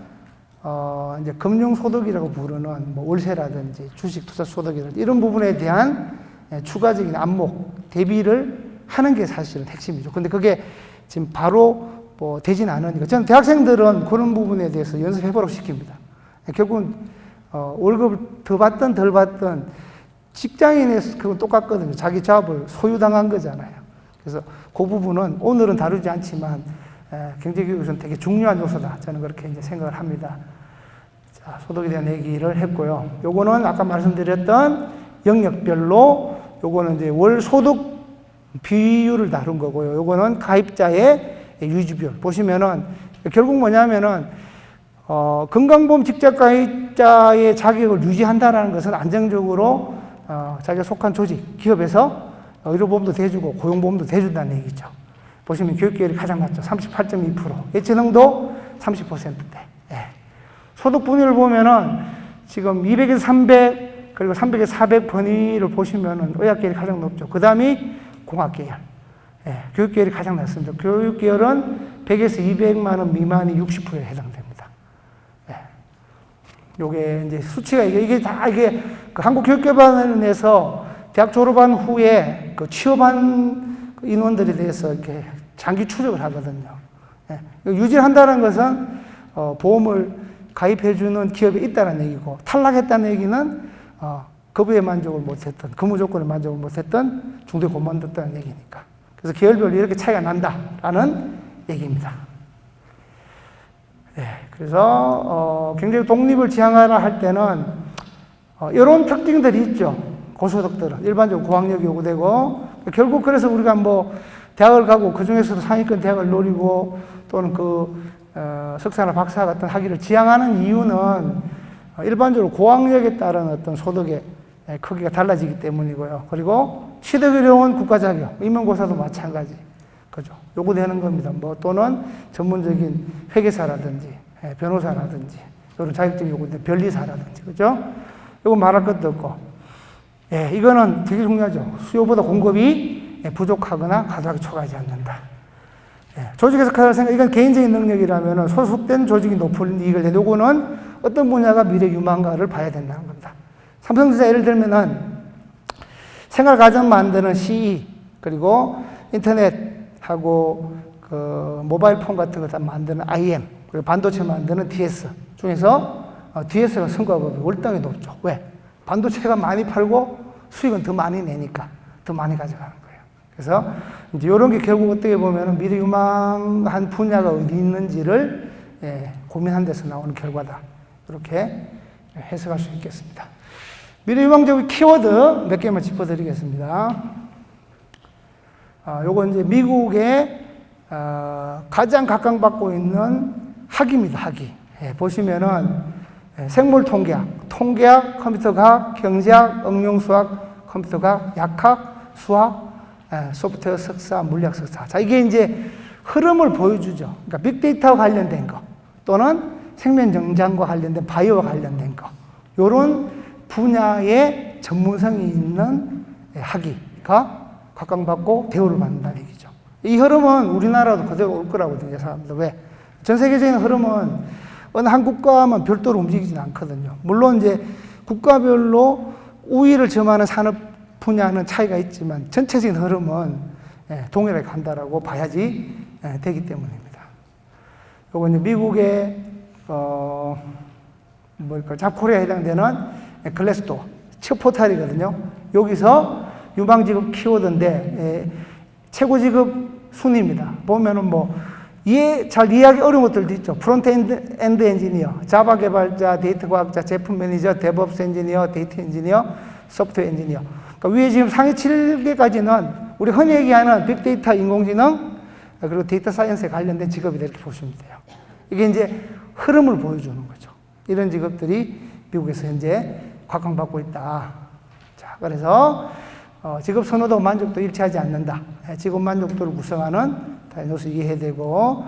A: 이제 금융소득이라고 부르는 뭐 월세라든지 주식 투자 소득이라든지 이런 부분에 대한 추가적인 안목, 대비를 하는 게 사실은 핵심이죠. 근데 그게 지금 바로 뭐 되진 않으니까 저는 대학생들은 그런 부분에 대해서 연습해보라고 시킵니다. 결국은 월급을 더 받든 덜 받든 직장인에서 그건 똑같거든요. 자기 잡을 소유당한 거잖아요. 그래서 그 부분은 오늘은 다루지 않지만 경제교육에서는 되게 중요한 요소다. 저는 그렇게 이제 생각을 합니다. 자, 소득에 대한 얘기를 했고요. 요거는 아까 말씀드렸던 영역별로 요거는 이제 월 소득 비율을 다룬 거고요. 요거는 가입자의 유지비율. 보시면은 결국 뭐냐면은 건강보험 직접 가입자의 자격을 유지한다라는 것은 안정적으로 자기가 속한 조직, 기업에서 의료보험도 대주고 고용보험도 대준다는 얘기죠. 보시면 교육계열이 가장 낮죠. 38.2%. 예체능도 30%대. 소득 분위를 보면은 지금 200에서 300 그리고 300에 400 번위를 보시면은 의학계열이 가장 높죠. 그 다음이 공학계열. 예, 교육계열이 가장 낮습니다. 교육계열은 100에서 200만 원 미만이 60%에 해당됩니다. 예. 요게 이제 수치가 이게 다 이게 그 한국교육개발원에서 대학 졸업한 후에 그 취업한 인원들에 대해서 이렇게 장기 추적을 하거든요. 예. 유지한다는 것은 보험을 가입해주는 기업에 있다는 얘기고, 탈락했다는 얘기는 거부에 만족을 못했던, 근무 조건에 만족을 못했던 중도에 그만뒀다는 얘기니까. 그래서 계열별로 이렇게 차이가 난다라는 얘기입니다. 네, 그래서 굉장히 독립을 지향하라 할 때는 이런 특징들이 있죠. 고소득들은 일반적으로 고학력이 요구되고, 결국 그래서 우리가 뭐 대학을 가고 그 중에서도 상위권 대학을 노리고 또는 석사나 박사 같은 학위를 지향하는 이유는 일반적으로 고학력에 따른 어떤 소득의 크기가 달라지기 때문이고요. 그리고 취득 어려운 국가 자격, 임용고사도 마찬가지. 그죠? 요구되는 겁니다. 뭐 또는 전문적인 회계사라든지 변호사라든지 이런 자격증이 요구되는 변리사라든지. 그죠? 요거 말할 것도 없고. 예, 이거는 되게 중요하죠. 수요보다 공급이 부족하거나 과도하게 초과하지 않는다. 예, 조직에서 커야 할 생각, 이건 개인적인 능력이라면 소속된 조직이 높은 이익을 내. 요거는 어떤 분야가 미래 유망가를 봐야 된다는 겁니다. 삼성전자 예를 들면은 생활가전 만드는 CE, 그리고 인터넷하고 그 모바일 폰 같은 거 다 만드는 IM, 그리고 반도체 만드는 DS 중에서 DS가 성과급이 월등히 높죠. 왜? 반도체가 많이 팔고 수익은 더 많이 내니까 더 많이 가져가는 거예요. 그래서 이제 이런 게 결국 어떻게 보면 미래 유망한 분야가 어디 있는지를 고민한 데서 나오는 결과다. 이렇게 해석할 수 있겠습니다. 미래 유망적인 키워드 몇 개만 짚어드리겠습니다. 요건 이제 미국의 가장 각광받고 있는 학위입니다. 학위. 보시면은 생물 통계학, 통계학, 컴퓨터과학, 경제학, 응용수학, 컴퓨터과학, 약학, 수학, 소프트웨어 석사, 물리학 석사. 자, 이게 이제 흐름을 보여주죠. 그러니까 빅데이터와 관련된 거 또는 생명정장과 관련된 바이오와 관련된 거. 요런 분야의 전문성이 있는 학위가 각광받고 대우를 받는다는 얘기죠. 이 흐름은 우리나라도 그대로 올 거라고 예상합니다. 왜? 전 세계적인 흐름은 어느 한 국가만 별도로 움직이지는 않거든요. 물론 이제 국가별로 우위를 점하는 산업 분야는 차이가 있지만 전체적인 흐름은 동일하게 간다라고 봐야지 되기 때문입니다. 요건 이제 미국의 잡코리아에 해당되는 글래스도어 첫 포탈이거든요. 여기서 유망직업 키워드인데 최고 직업 순위입니다. 보면은 뭐 잘 이해하기 어려운 것들도 있죠. 프론트엔드 엔지니어, 자바 개발자, 데이터 과학자, 제품 매니저, 데브옵스 엔지니어, 데이터 엔지니어, 소프트웨어 엔지니어. 그러니까 위에 지금 상위 7개까지는 우리 흔히 얘기하는 빅데이터, 인공지능, 그리고 데이터 사이언스에 관련된 직업이 이렇게 보시면 돼요. 이게 이제 흐름을 보여주는 거죠. 이런 직업들이 미국에서 현재 각광받고 있다. 자, 그래서 직업 선호도 만족도 일치하지 않는다. 직업 만족도를 구성하는 요소 이해해야 되고,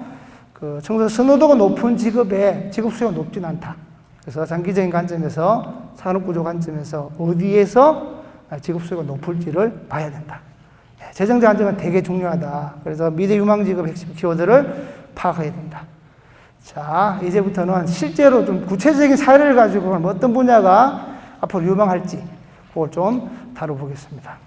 A: 청소 선호도가 높은 직업에 직업 수요가 높진 않다. 그래서 장기적인 관점에서 산업구조 관점에서 어디에서 직업 수요가 높을지를 봐야 된다. 재정적 안정은 되게 중요하다. 그래서 미래 유망 직업 핵심 키워드를 파악해야 된다. 자, 이제부터는 실제로 좀 구체적인 사례를 가지고 어떤 분야가 앞으로 유망할지 그걸 좀 다뤄보겠습니다.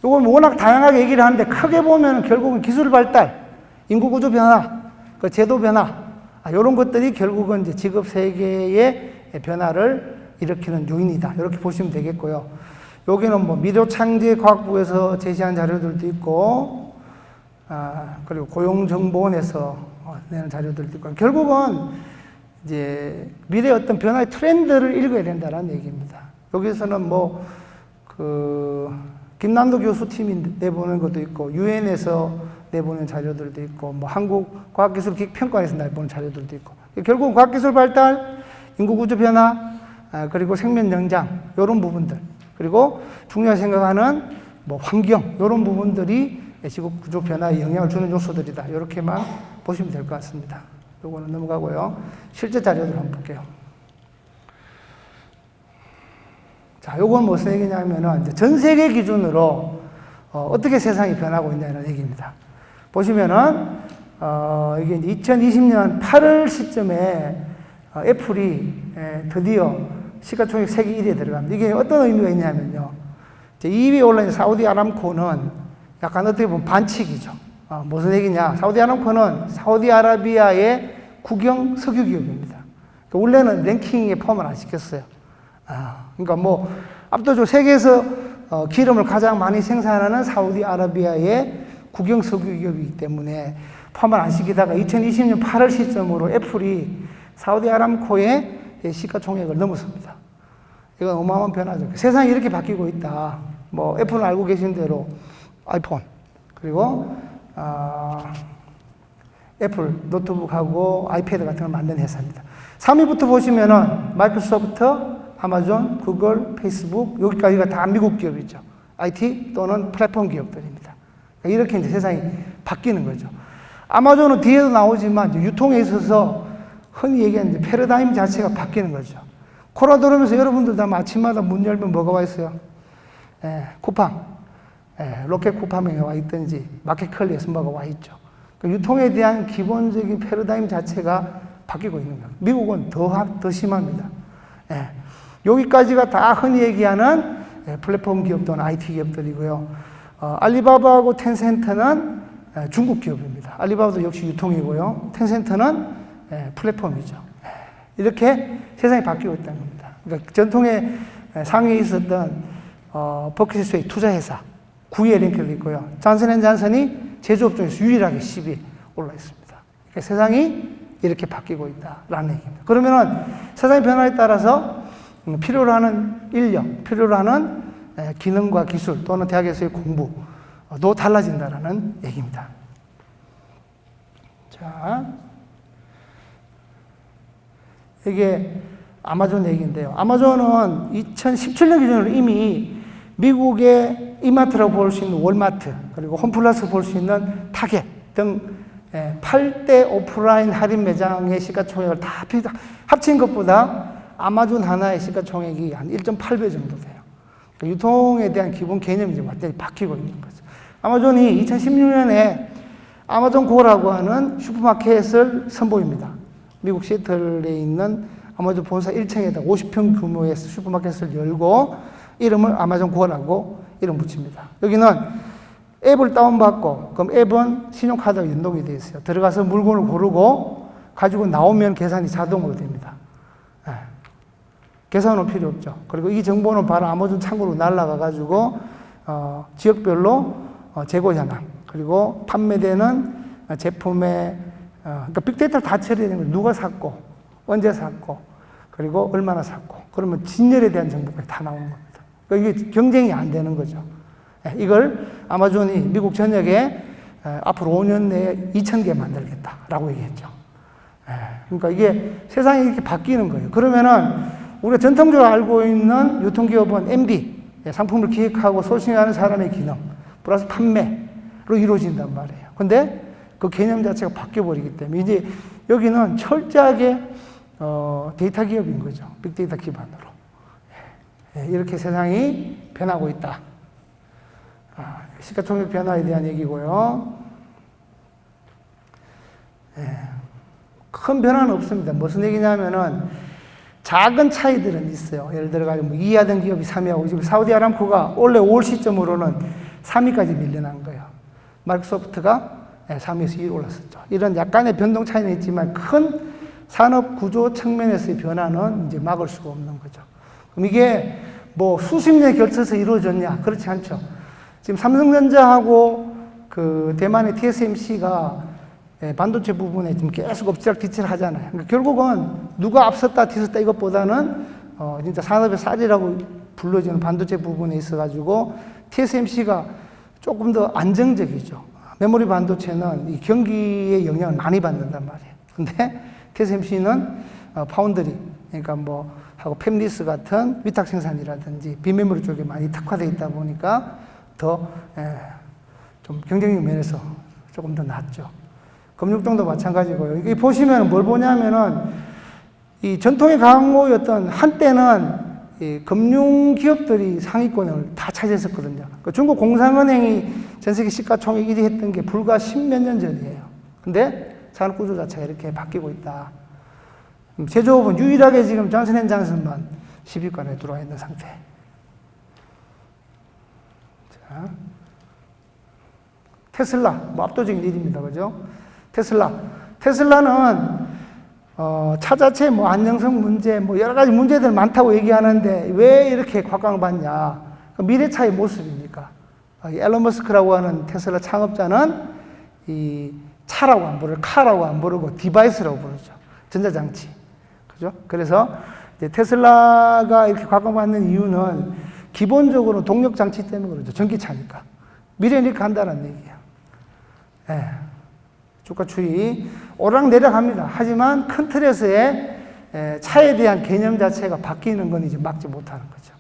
A: 이건 워낙 다양하게 얘기를 하는데 크게 보면 결국은 기술 발달, 인구 구조 변화, 제도 변화, 이런 것들이 결국은 이제 직업 세계의 변화를 일으키는 요인이다. 이렇게 보시면 되겠고요. 여기는 뭐 미래창제과학부에서 제시한 자료들도 있고, 그리고 고용정보원에서 내는 자료들도 있고, 결국은 이제 미래의 어떤 변화의 트렌드를 읽어야 된다는 얘기입니다. 여기서는 뭐, 김남도 교수 팀이 내보는 것도 있고, 유엔에서 내보는 자료들도 있고, 뭐 한국과학기술기획평가원에서 내보는 자료들도 있고, 결국 과학기술 발달, 인구구조 변화, 그리고 생명연장, 이런 부분들, 그리고 중요하게 생각하는 뭐 환경, 이런 부분들이 직업구조 변화에 영향을 주는 요소들이다. 이렇게만 보시면 될 것 같습니다. 요거는 넘어가고요. 실제 자료들 한번 볼게요. 자, 요건 무슨 얘기냐면은 이제 전 세계 기준으로 어떻게 세상이 변하고 있냐는 얘기입니다. 보시면은 이게 이제 2020년 8월 시점에 애플이 드디어 시가총액 세계 1위에 들어갑니다. 이게 어떤 의미가 있냐면요. 이제 2위에 올라있는 사우디 아람코는 약간 어떻게 보면 반칙이죠. 무슨 얘기냐. 사우디 아람코는 사우디아라비아의 국영 석유 기업입니다. 그러니까 원래는 랭킹에 포함을 안 시켰어요. 그러니까 뭐 압도적으로 세계에서 기름을 가장 많이 생산하는 사우디아라비아의 국영 석유 기업이기 때문에 포함을 안 시키다가 2020년 8월 시점으로 애플이 사우디 아람코의 시가총액을 넘었습니다. 이건 어마어마한 변화죠. 세상이 이렇게 바뀌고 있다. 뭐 애플은 알고 계신 대로 아이폰 그리고 애플 노트북하고 아이패드 같은 걸 만든 회사입니다. 3위부터 보시면은 마이크로소프트, 아마존, 구글, 페이스북 여기까지가 다 미국 기업이죠. IT 또는 플랫폼 기업들입니다. 이렇게 이제 세상이 바뀌는 거죠. 아마존은 뒤에도 나오지만 유통에 있어서 흔히 얘기하는 패러다임 자체가 바뀌는 거죠. 코로나 들어오면서 여러분들 다 아침마다 문 열면 뭐가 와 있어요? 쿠팡, 로켓 쿠팡에 와 있든지 마켓컬리에서 뭐가 와 있죠. 유통에 대한 기본적인 패러다임 자체가 바뀌고 있는 거예요. 미국은 더 심합니다. 여기까지가 다 흔히 얘기하는 플랫폼 기업 또는 IT 기업들이고요. 알리바바하고 텐센트는 중국 기업입니다. 알리바바도 역시 유통이고요. 텐센트는 플랫폼이죠. 이렇게 세상이 바뀌고 있다는 겁니다. 그러니까 전통의 상위에 있었던 버크셔스웨이 투자회사 9위에 랭크되어 있고요. 잔슨앤잔슨이 제조업 중에서 유일하게 10위에 올라 있습니다. 그러니까 세상이 이렇게 바뀌고 있다라는 얘기입니다. 그러면은 세상의 변화에 따라서 필요로 하는 인력, 필요로 하는 기능과 기술 또는 대학에서의 공부도 달라진다라는 얘기입니다. 자, 이게 아마존 얘기인데요. 아마존은 2017년 기준으로 이미 미국의 이마트라고 볼 수 있는 월마트, 그리고 홈플러스 볼 수 있는 타겟 등 8대 오프라인 할인 매장의 시가총액을 다 합친 것보다 아마존 하나의 시가총액이 한 1.8배 정도 돼요. 그러니까 유통에 대한 기본 개념이 이제 완전히 바뀌고 있는 거죠. 아마존이 2016년에 아마존 고라고 하는 슈퍼마켓을 선보입니다. 미국 시애틀에 있는 아마존 본사 1층에다 50평 규모의 슈퍼마켓을 열고 이름을 아마존 고라고 이름 붙입니다. 여기는 앱을 다운받고 그럼 앱은 신용카드와 연동이 되어 있어요. 들어가서 물건을 고르고 가지고 나오면 계산이 자동으로 됩니다. 계산은 필요 없죠. 그리고 이 정보는 바로 아마존 창고로 날아가 가지고 지역별로 재고 현황 그리고 판매되는 제품의 그러니까 빅데이터를 다 처리되는 거예요. 누가 샀고 언제 샀고 그리고 얼마나 샀고 그러면 진열에 대한 정보까지 다 나오는 겁니다. 그러니까 이게 경쟁이 안 되는 거죠. 이걸 아마존이 미국 전역에 앞으로 5년 내에 2,000개 만들겠다라고 얘기했죠. 그러니까 이게 세상이 이렇게 바뀌는 거예요. 그러면은 우리가 전통적으로 알고 있는 유통기업은 MB, 상품을 기획하고 소싱하는 사람의 기능, 플러스 판매로 이루어진단 말이에요. 근데 그 개념 자체가 바뀌어버리기 때문에 이제 여기는 철저하게 데이터 기업인 거죠. 빅데이터 기반으로. 이렇게 세상이 변하고 있다. 시가총액 변화에 대한 얘기고요. 큰 변화는 없습니다. 무슨 얘기냐면은 작은 차이들은 있어요. 예를 들어가지고 뭐 2위 하던 기업이 3위하고 지금 사우디 아람코가 원래 5월 시점으로는 3위까지 밀려난 거예요. 마이크로소프트가 3위에서 2위로 올랐었죠. 이런 약간의 변동 차이는 있지만 큰 산업 구조 측면에서의 변화는 이제 막을 수가 없는 거죠. 그럼 이게 뭐 수십 년에 걸쳐서 이루어졌냐? 그렇지 않죠. 지금 삼성전자하고 그 대만의 TSMC가 반도체 부분에 지금 계속 엎치락뒤치락 하잖아요. 그러니까 결국은 누가 앞섰다 뒤섰다 이것보다는 진짜 산업의 쌀이라고 불러지는 반도체 부분에 있어가지고 TSMC가 조금 더 안정적이죠. 메모리 반도체는 이 경기의 영향을 많이 받는단 말이에요. 근데 TSMC는 파운드리, 그러니까 뭐 하고 팹리스 같은 위탁 생산이라든지 비메모리 쪽에 많이 특화되어 있다 보니까 더 좀 경쟁력 면에서 조금 더 낫죠. 금융종도 마찬가지고요. 이게 보시면 뭘 보냐면은 이 전통의 강호였던 한때는 이 금융기업들이 상위권을 다 차지했었거든요. 그 중국 공상은행이 전 세계 시가총액 1위 했던 게 불과 10몇 년 전이에요. 근데 산업구조 자체가 이렇게 바뀌고 있다. 제조업은 유일하게 지금 존슨앤존슨만 10위권에 들어와 있는 상태. 자, 테슬라, 뭐 압도적인 일입니다. 그죠? 테슬라는 차 자체 뭐 안정성 문제, 뭐 여러 가지 문제들 많다고 얘기하는데 왜 이렇게 곽광받냐? 미래차의 모습이니까. 앨런 머스크라고 하는 테슬라 창업자는 이 차라고 안 부르고 카라고 안 부르고 디바이스라고 부르죠. 전자장치. 그죠? 그래서 이제 테슬라가 이렇게 곽광받는 이유는 기본적으로 동력장치 때문에 그러죠. 전기차니까. 미래는 이렇게 간다는 얘기예요. 예. 주가 추이 오락내락 합니다. 하지만 큰 틀에서의 차에 대한 개념 자체가 바뀌는 건 이제 막지 못하는 거죠.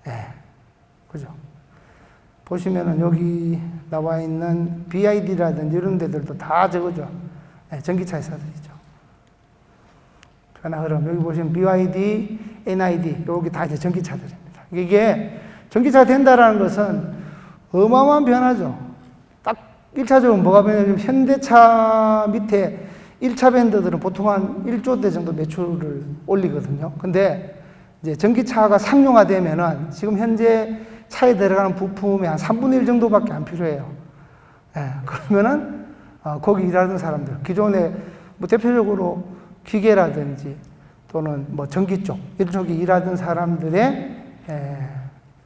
A: 예. 그죠? 보시면은 여기 나와 있는 BID라든지 이런 데들도 다 저거죠. 예. 전기차 회사들이죠. 변화 흐름. 여기 보시면 BYD, NID, 여기 다 이제 전기차들입니다. 이게 전기차가 된다라는 것은 어마어마한 변화죠. 1차적으로 뭐가 변하냐면 현대차 밑에 1차 밴드들은 보통 한 1조 대 정도 매출을 올리거든요. 근데 이제 전기차가 상용화되면은 지금 현재 차에 들어가는 부품의 한 3분의 1 정도밖에 안 필요해요. 예, 그러면은 거기 일하는 사람들, 기존에 뭐 대표적으로 기계라든지 또는 뭐 전기 쪽 이런 쪽에 일하던 사람들의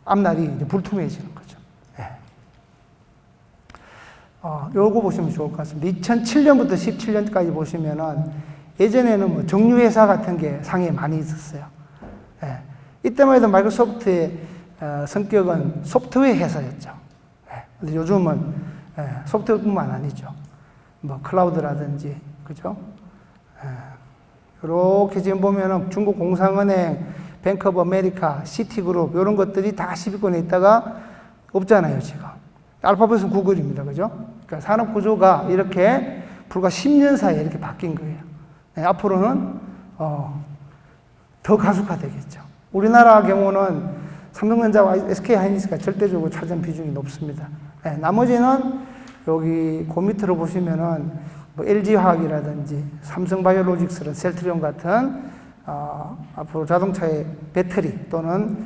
A: 앞날이 이제 불투명해지는 거죠. 요거 보시면 좋을 것 같습니다. 2007년부터 17년까지 보시면은 예전에는 뭐 정유회사 같은 게 상해에 많이 있었어요. 예. 이때만 해도 마이크로소프트의 성격은 소프트웨어 회사였죠. 예. 근데 요즘은 소프트웨어뿐만 아니죠. 뭐 클라우드라든지, 그죠? 예. 이렇게 지금 보면은 중국 공상은행, 뱅크 오브 아메리카, 시티그룹 이런 것들이 다 10위권에 있다가 없잖아요, 지금. 알파벳은 구글입니다. 그죠? 그러니까 산업 구조가 이렇게 불과 10년 사이에 이렇게 바뀐 거예요. 네, 앞으로는 더 가속화되겠죠. 우리나라 경우는 삼성전자와 SK하이닉스가 절대적으로 차지한 비중이 높습니다. 네, 나머지는 여기 그 밑으로 보시면은 뭐 LG화학이라든지 삼성바이오로직스나 셀트리온 같은 앞으로 자동차의 배터리 또는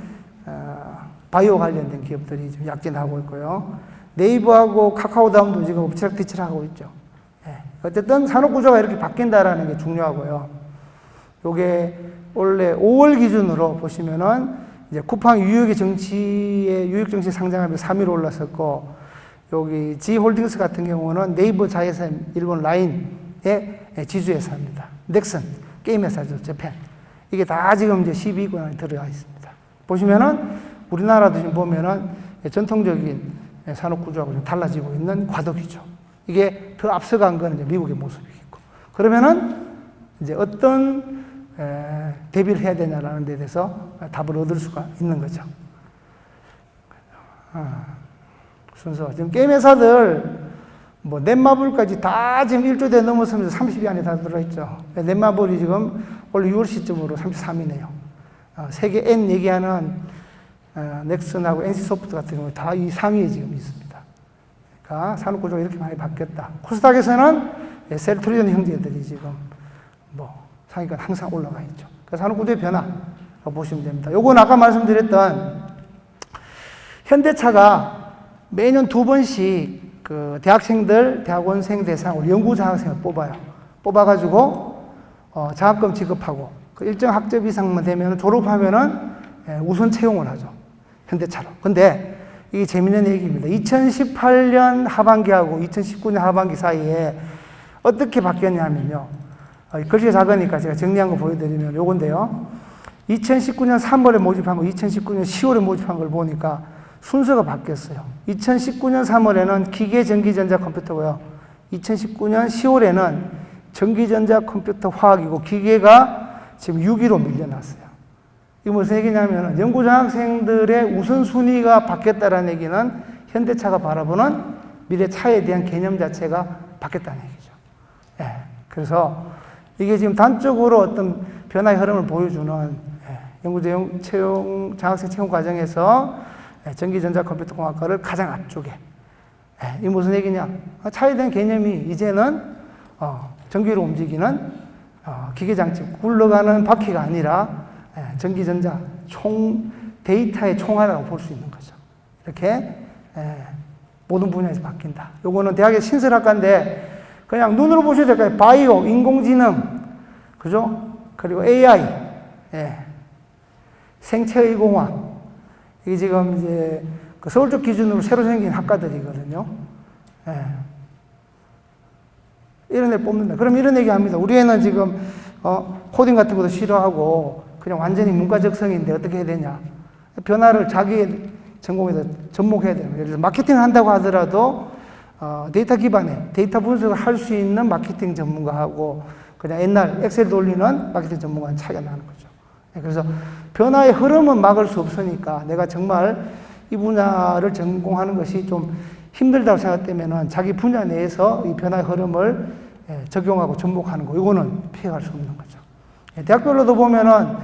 A: 바이오 관련된 기업들이 좀 약진하고 있고요. 네이버하고 카카오다운도 지금 엎치락뒤치락하고 있죠. 예. 어쨌든 산업구조가 이렇게 바뀐다라는 게 중요하고요. 요게 원래 5월 기준으로 보시면은 이제 쿠팡 유역의 유역정치에 상장하면서 3위로 올랐었고, 여기 G홀딩스 같은 경우는 네이버 자회사 일본 라인의 지주회사입니다. 넥슨 게임 회사죠, 재팬. 이게 다 지금 이제 12위권 안에 들어가 있습니다. 보시면은 우리나라도 지금 보면은 전통적인 산업 구조하고 좀 달라지고 있는 과도기죠. 이게 더 앞서간 건 이제 미국의 모습이겠고. 그러면은 이제 어떤 대비를 해야 되냐라는 데 대해서 답을 얻을 수가 있는 거죠. 순서. 지금 게임 회사들 뭐 넷마블까지 다 지금 1조대 넘어서면서 30위 안에 다 들어있죠. 넷마블이 지금 올 6월 시점으로 33위네요. 세계 N 얘기하는 넥슨하고 NC소프트 같은 경우 다 이 상위에 지금 있습니다. 그러니까 산업구조가 이렇게 많이 바뀌었다. 코스닥에서는 셀트리온 형제들이 지금 뭐 상위가 항상 올라가 있죠. 그러니까 산업구조의 변화라고 보시면 됩니다. 요건 아까 말씀드렸던 현대차가 매년 2번씩 그 대학생들, 대학원생 대상으로 연구장학생을 뽑아요. 뽑아가지고 장학금 지급하고 그 일정 학점 이상만 되면 졸업하면은 우선 채용을 하죠. 현대차로. 근데 이게 재밌는 얘기입니다. 2018년 하반기하고 2019년 하반기 사이에 어떻게 바뀌었냐면요. 글씨가 작으니까 제가 정리한 거 보여드리면 요건데요. 2019년 3월에 모집한 거, 2019년 10월에 모집한 걸 보니까 순서가 바뀌었어요. 2019년 3월에는 기계, 전기, 전자, 컴퓨터고요. 2019년 10월에는 전기, 전자, 컴퓨터, 화학이고 기계가 지금 6위로 밀려났어요. 이게 무슨 얘기냐면 연구장학생들의 우선순위가 바뀌었다는 얘기는 현대차가 바라보는 미래 차에 대한 개념 자체가 바뀌었다는 얘기죠. 그래서 이게 지금 단적으로 어떤 변화의 흐름을 보여주는 연구제 장학생 채용 과정에서 전기전자 컴퓨터공학과를 가장 앞쪽에. 이 무슨 얘기냐? 차이된 개념이 이제는 전기로 움직이는 기계장치, 굴러가는 바퀴가 아니라 전기전자 데이터의 총알이라고 볼 수 있는 거죠. 이렇게 모든 분야에서 바뀐다. 요거는 대학의 신설학과인데 그냥 눈으로 보셔도 될까요? 바이오, 인공지능, 그죠? 그리고 AI, 생체의공학. 이게 지금 이제 그 서울 쪽 기준으로 새로 생긴 학과들이거든요. 이런 애 뽑는다. 그럼 이런 얘기 합니다. 우리 애는 지금, 코딩 같은 것도 싫어하고, 그냥 완전히 문과적성인데 어떻게 해야 되냐. 변화를 자기의 전공에서 접목해야 돼요. 예를 들어서 마케팅을 한다고 하더라도, 데이터 기반의 데이터 분석을 할 수 있는 마케팅 전문가하고, 그냥 옛날 엑셀 돌리는 마케팅 전문가는 차이가 나는 거죠. 그래서 변화의 흐름은 막을 수 없으니까 내가 정말 이 분야를 전공하는 것이 좀 힘들다고 생각되면은 자기 분야 내에서 이 변화의 흐름을 적용하고 접목하는 거, 이거는 피해갈 수 없는 거죠. 대학별로도 보면은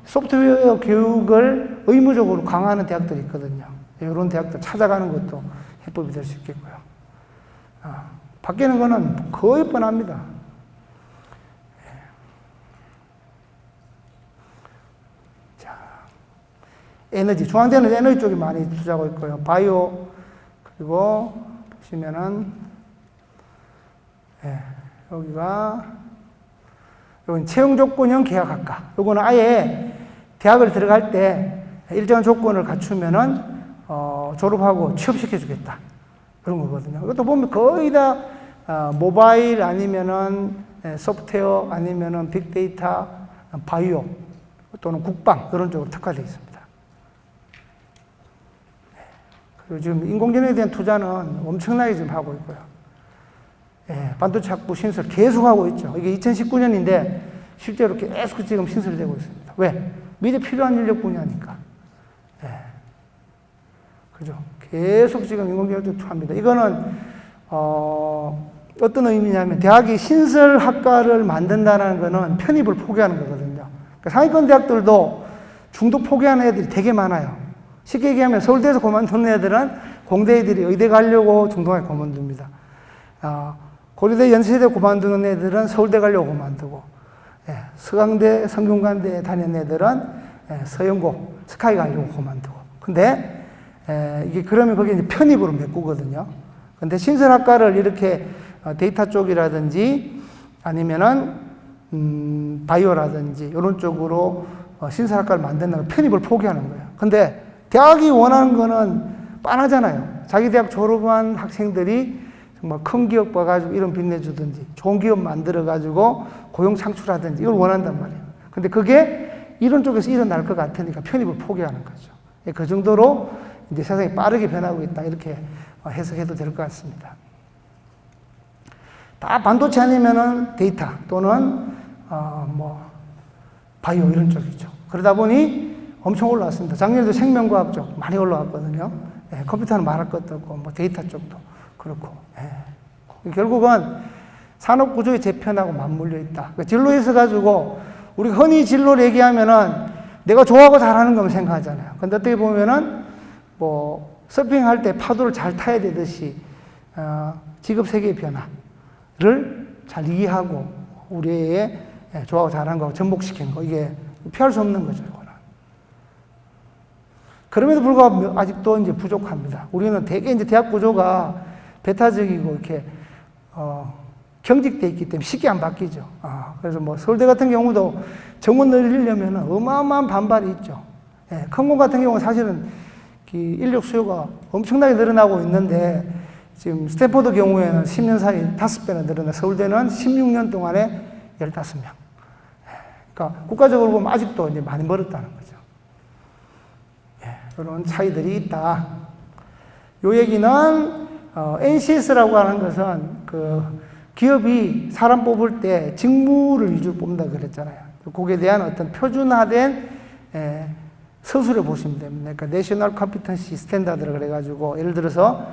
A: 소프트웨어 교육을 의무적으로 강화하는 대학들이 있거든요. 이런 대학들 찾아가는 것도 해법이 될 수 있겠고요. 바뀌는 거는 거의 뻔합니다. 에너지, 중앙대는 에너지 쪽에 많이 투자하고 있고요. 바이오, 그리고 보시면은, 여기가, 여기는 채용조건형 계약학과. 요거는 아예 대학을 들어갈 때 일정한 조건을 갖추면은, 졸업하고 취업시켜주겠다. 그런 거거든요. 이것도 보면 거의 다, 모바일 아니면은 소프트웨어 아니면은 빅데이터, 바이오 또는 국방, 이런 쪽으로 특화되어 있습니다. 요즘 인공지능에 대한 투자는 엄청나게 지금 하고 있고요. 반도체 학부 신설 계속 하고 있죠. 이게 2019년인데 실제로 계속 지금 신설되고 있습니다. 왜? 미래 필요한 인력 분야니까. 그죠? 계속 지금 인공지능도 투자합니다. 이거는, 어떤 의미냐면 대학이 신설학과를 만든다는 거는 편입을 포기하는 거거든요. 그러니까 상위권 대학들도 중도 포기하는 애들이 되게 많아요. 쉽게 얘기하면 서울대에서 그만두는 애들은 공대 애들이 의대 가려고 중동에 그만둡니다. 고려대 연세대 그만두는 애들은 서울대 가려고 그만두고, 서강대, 성균관대 다니는 애들은 서영고, 스카이 가려고 그만두고. 근데, 이게 그러면 거기 이제 편입으로 메꾸거든요. 근데 신설학과를 이렇게 데이터 쪽이라든지 아니면은, 바이오라든지 이런 쪽으로 신설학과를 만든다면 편입을 포기하는 거예요. 근데 대학이 원하는 거는 뻔하잖아요. 자기 대학 졸업한 학생들이 정말 큰 기업 봐가지고 이름 빛내주든지 좋은 기업 만들어가지고 고용 창출하든지 이걸 원한단 말이에요. 근데 그게 이런 쪽에서 일어날 것 같으니까 편입을 포기하는 거죠. 그 정도로 이제 세상이 빠르게 변하고 있다. 이렇게 해석해도 될 것 같습니다. 다 반도체 아니면은 데이터 또는 바이오 이런 쪽이죠. 그러다 보니 엄청 올라왔습니다. 작년에도 생명과학 쪽 많이 올라왔거든요. 컴퓨터는 말할 것도 없고, 데이터 쪽도 그렇고. 결국은 산업구조의 재편하고 맞물려 있다. 그러니까 진로에 있어가지고, 우리가 흔히 진로를 얘기하면은 내가 좋아하고 잘하는 거면 생각하잖아요. 근데 어떻게 보면은, 서핑할 때 파도를 잘 타야 되듯이, 직업 세계의 변화를 잘 이해하고, 우리의 좋아하고 잘하는 거하고 접목시키는 거, 이게 피할 수 없는 거죠. 그럼에도 불구하고 아직도 이제 부족합니다. 우리는 되게 이제 대학 구조가 배타적이고 이렇게, 경직되어 있기 때문에 쉽게 안 바뀌죠. 그래서 서울대 같은 경우도 정원 늘리려면 어마어마한 반발이 있죠. 컨공 같은 경우는 사실은 인력 수요가 엄청나게 늘어나고 있는데, 지금 스탠포드 경우에는 10년 사이 5배나 늘어나, 서울대는 16년 동안에 15명. 그러니까 국가적으로 보면 아직도 이제 많이 멀었다는 거죠. 그런 차이들이 있다. 요 얘기는, NCS라고 하는 것은 기업이 사람 뽑을 때 직무를 위주로 뽑는다 그랬잖아요. 거기에 대한 어떤 표준화된 서술을 보시면 됩니다. 그러니까 내셔널 컴피턴시 스탠다드를 그래가지고, 예를 들어서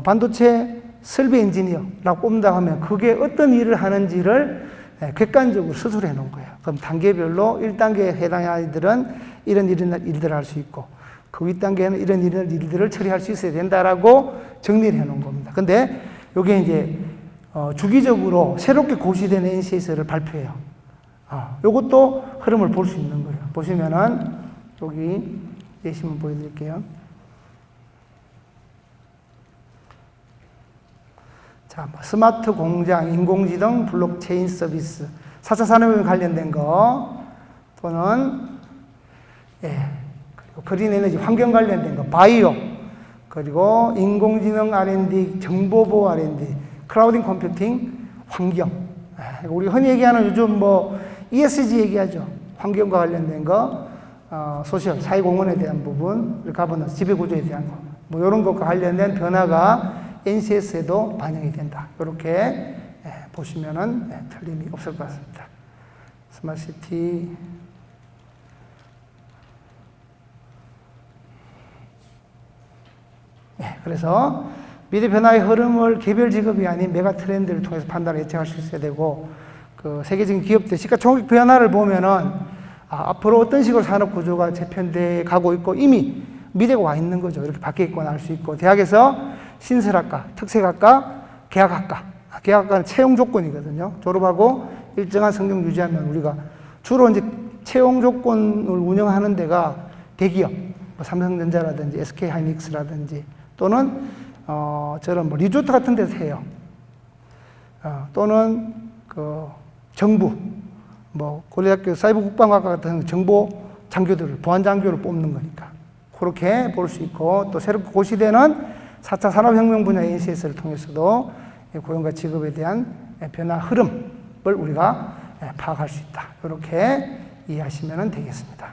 A: 반도체 설비 엔지니어라고 뽑는다 하면 그게 어떤 일을 하는지를 객관적으로 스스로 해놓은 거예요. 그럼 단계별로 1단계에 해당하는 아이들은 이런 일들을 할 수 있고 그 윗단계에는 이런 일들을 처리할 수 있어야 된다라고 정리를 해놓은 겁니다. 근데 이게 이제 주기적으로 새롭게 고시된 NCS를 발표해요. 요것도 흐름을 볼 수 있는 거예요. 보시면은 여기 예시문 보여드릴게요. 자, 스마트 공장, 인공지능, 블록체인 서비스, 4차 산업에 관련된 거, 또는, 그리고 그린 에너지, 환경 관련된 거, 바이오, 그리고 인공지능 R&D, 정보보호 R&D, 클라우딩 컴퓨팅, 환경. 우리 흔히 얘기하는 요즘 ESG 얘기하죠. 환경과 관련된 거, 소셜, 사회공헌에 대한 부분, 가버넌스, 지배구조에 대한 거, 이런 것과 관련된 변화가 NCS에도 반영이 된다. 이렇게 보시면은 틀림이 없을 것 같습니다. 스마트시티. 그래서 미래 변화의 흐름을 개별 직업이 아닌 메가 트렌드를 통해서 판단을 예측할 수 있어야 되고, 그 세계적인 기업들 시가총액 변화를 보면은 앞으로 어떤 식으로 산업 구조가 재편돼 가고 있고 이미 미래가 와 있는 거죠. 이렇게 바뀌어 있거나 알 수 있고, 대학에서 신설학과, 특색학과, 계약학과. 계약학과는 채용 조건이거든요. 졸업하고 일정한 성적 유지하면 우리가 주로 이제 채용 조건을 운영하는 데가 대기업, 삼성전자라든지 SK하이닉스라든지 또는 저런 리조트 같은 데서 해요. 또는 그 정부, 고려대학교 사이버국방학과 같은 정보 장교들을, 보안 장교를 뽑는 거니까. 그렇게 볼 수 있고, 또 새롭게 고시되는 4차 산업혁명 분야 NCS를 통해서도 고용과 직업에 대한 변화 흐름을 우리가 파악할 수 있다. 이렇게 이해하시면 되겠습니다.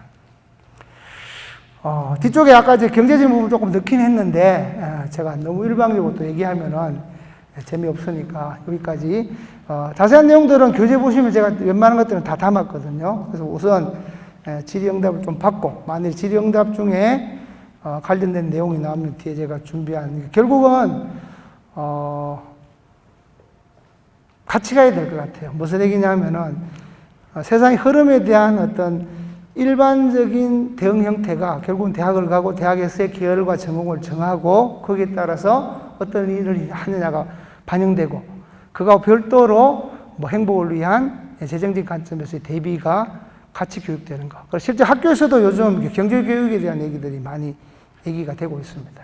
A: 뒤쪽에 아까 이제 경제적인 부분 조금 넣긴 했는데, 제가 너무 일방적으로 또 얘기하면은 재미없으니까 여기까지. 자세한 내용들은 교재 보시면 제가 웬만한 것들은 다 담았거든요. 그래서 우선 질의응답을 좀 받고, 만일 질의응답 중에 관련된 내용이 나오면 뒤에 제가 준비한, 결국은 같이 가야 될 것 같아요. 무슨 얘기냐면은 세상의 흐름에 대한 어떤 일반적인 대응 형태가 결국은 대학을 가고 대학에서의 계열과 전공을 정하고 거기에 따라서 어떤 일을 하느냐가 반영되고, 그거와 별도로 행복을 위한 재정적인 관점에서의 대비가 같이 교육되는 거. 실제 학교에서도 요즘 경제교육에 대한 얘기들이 많이 얘기가 되고 있습니다.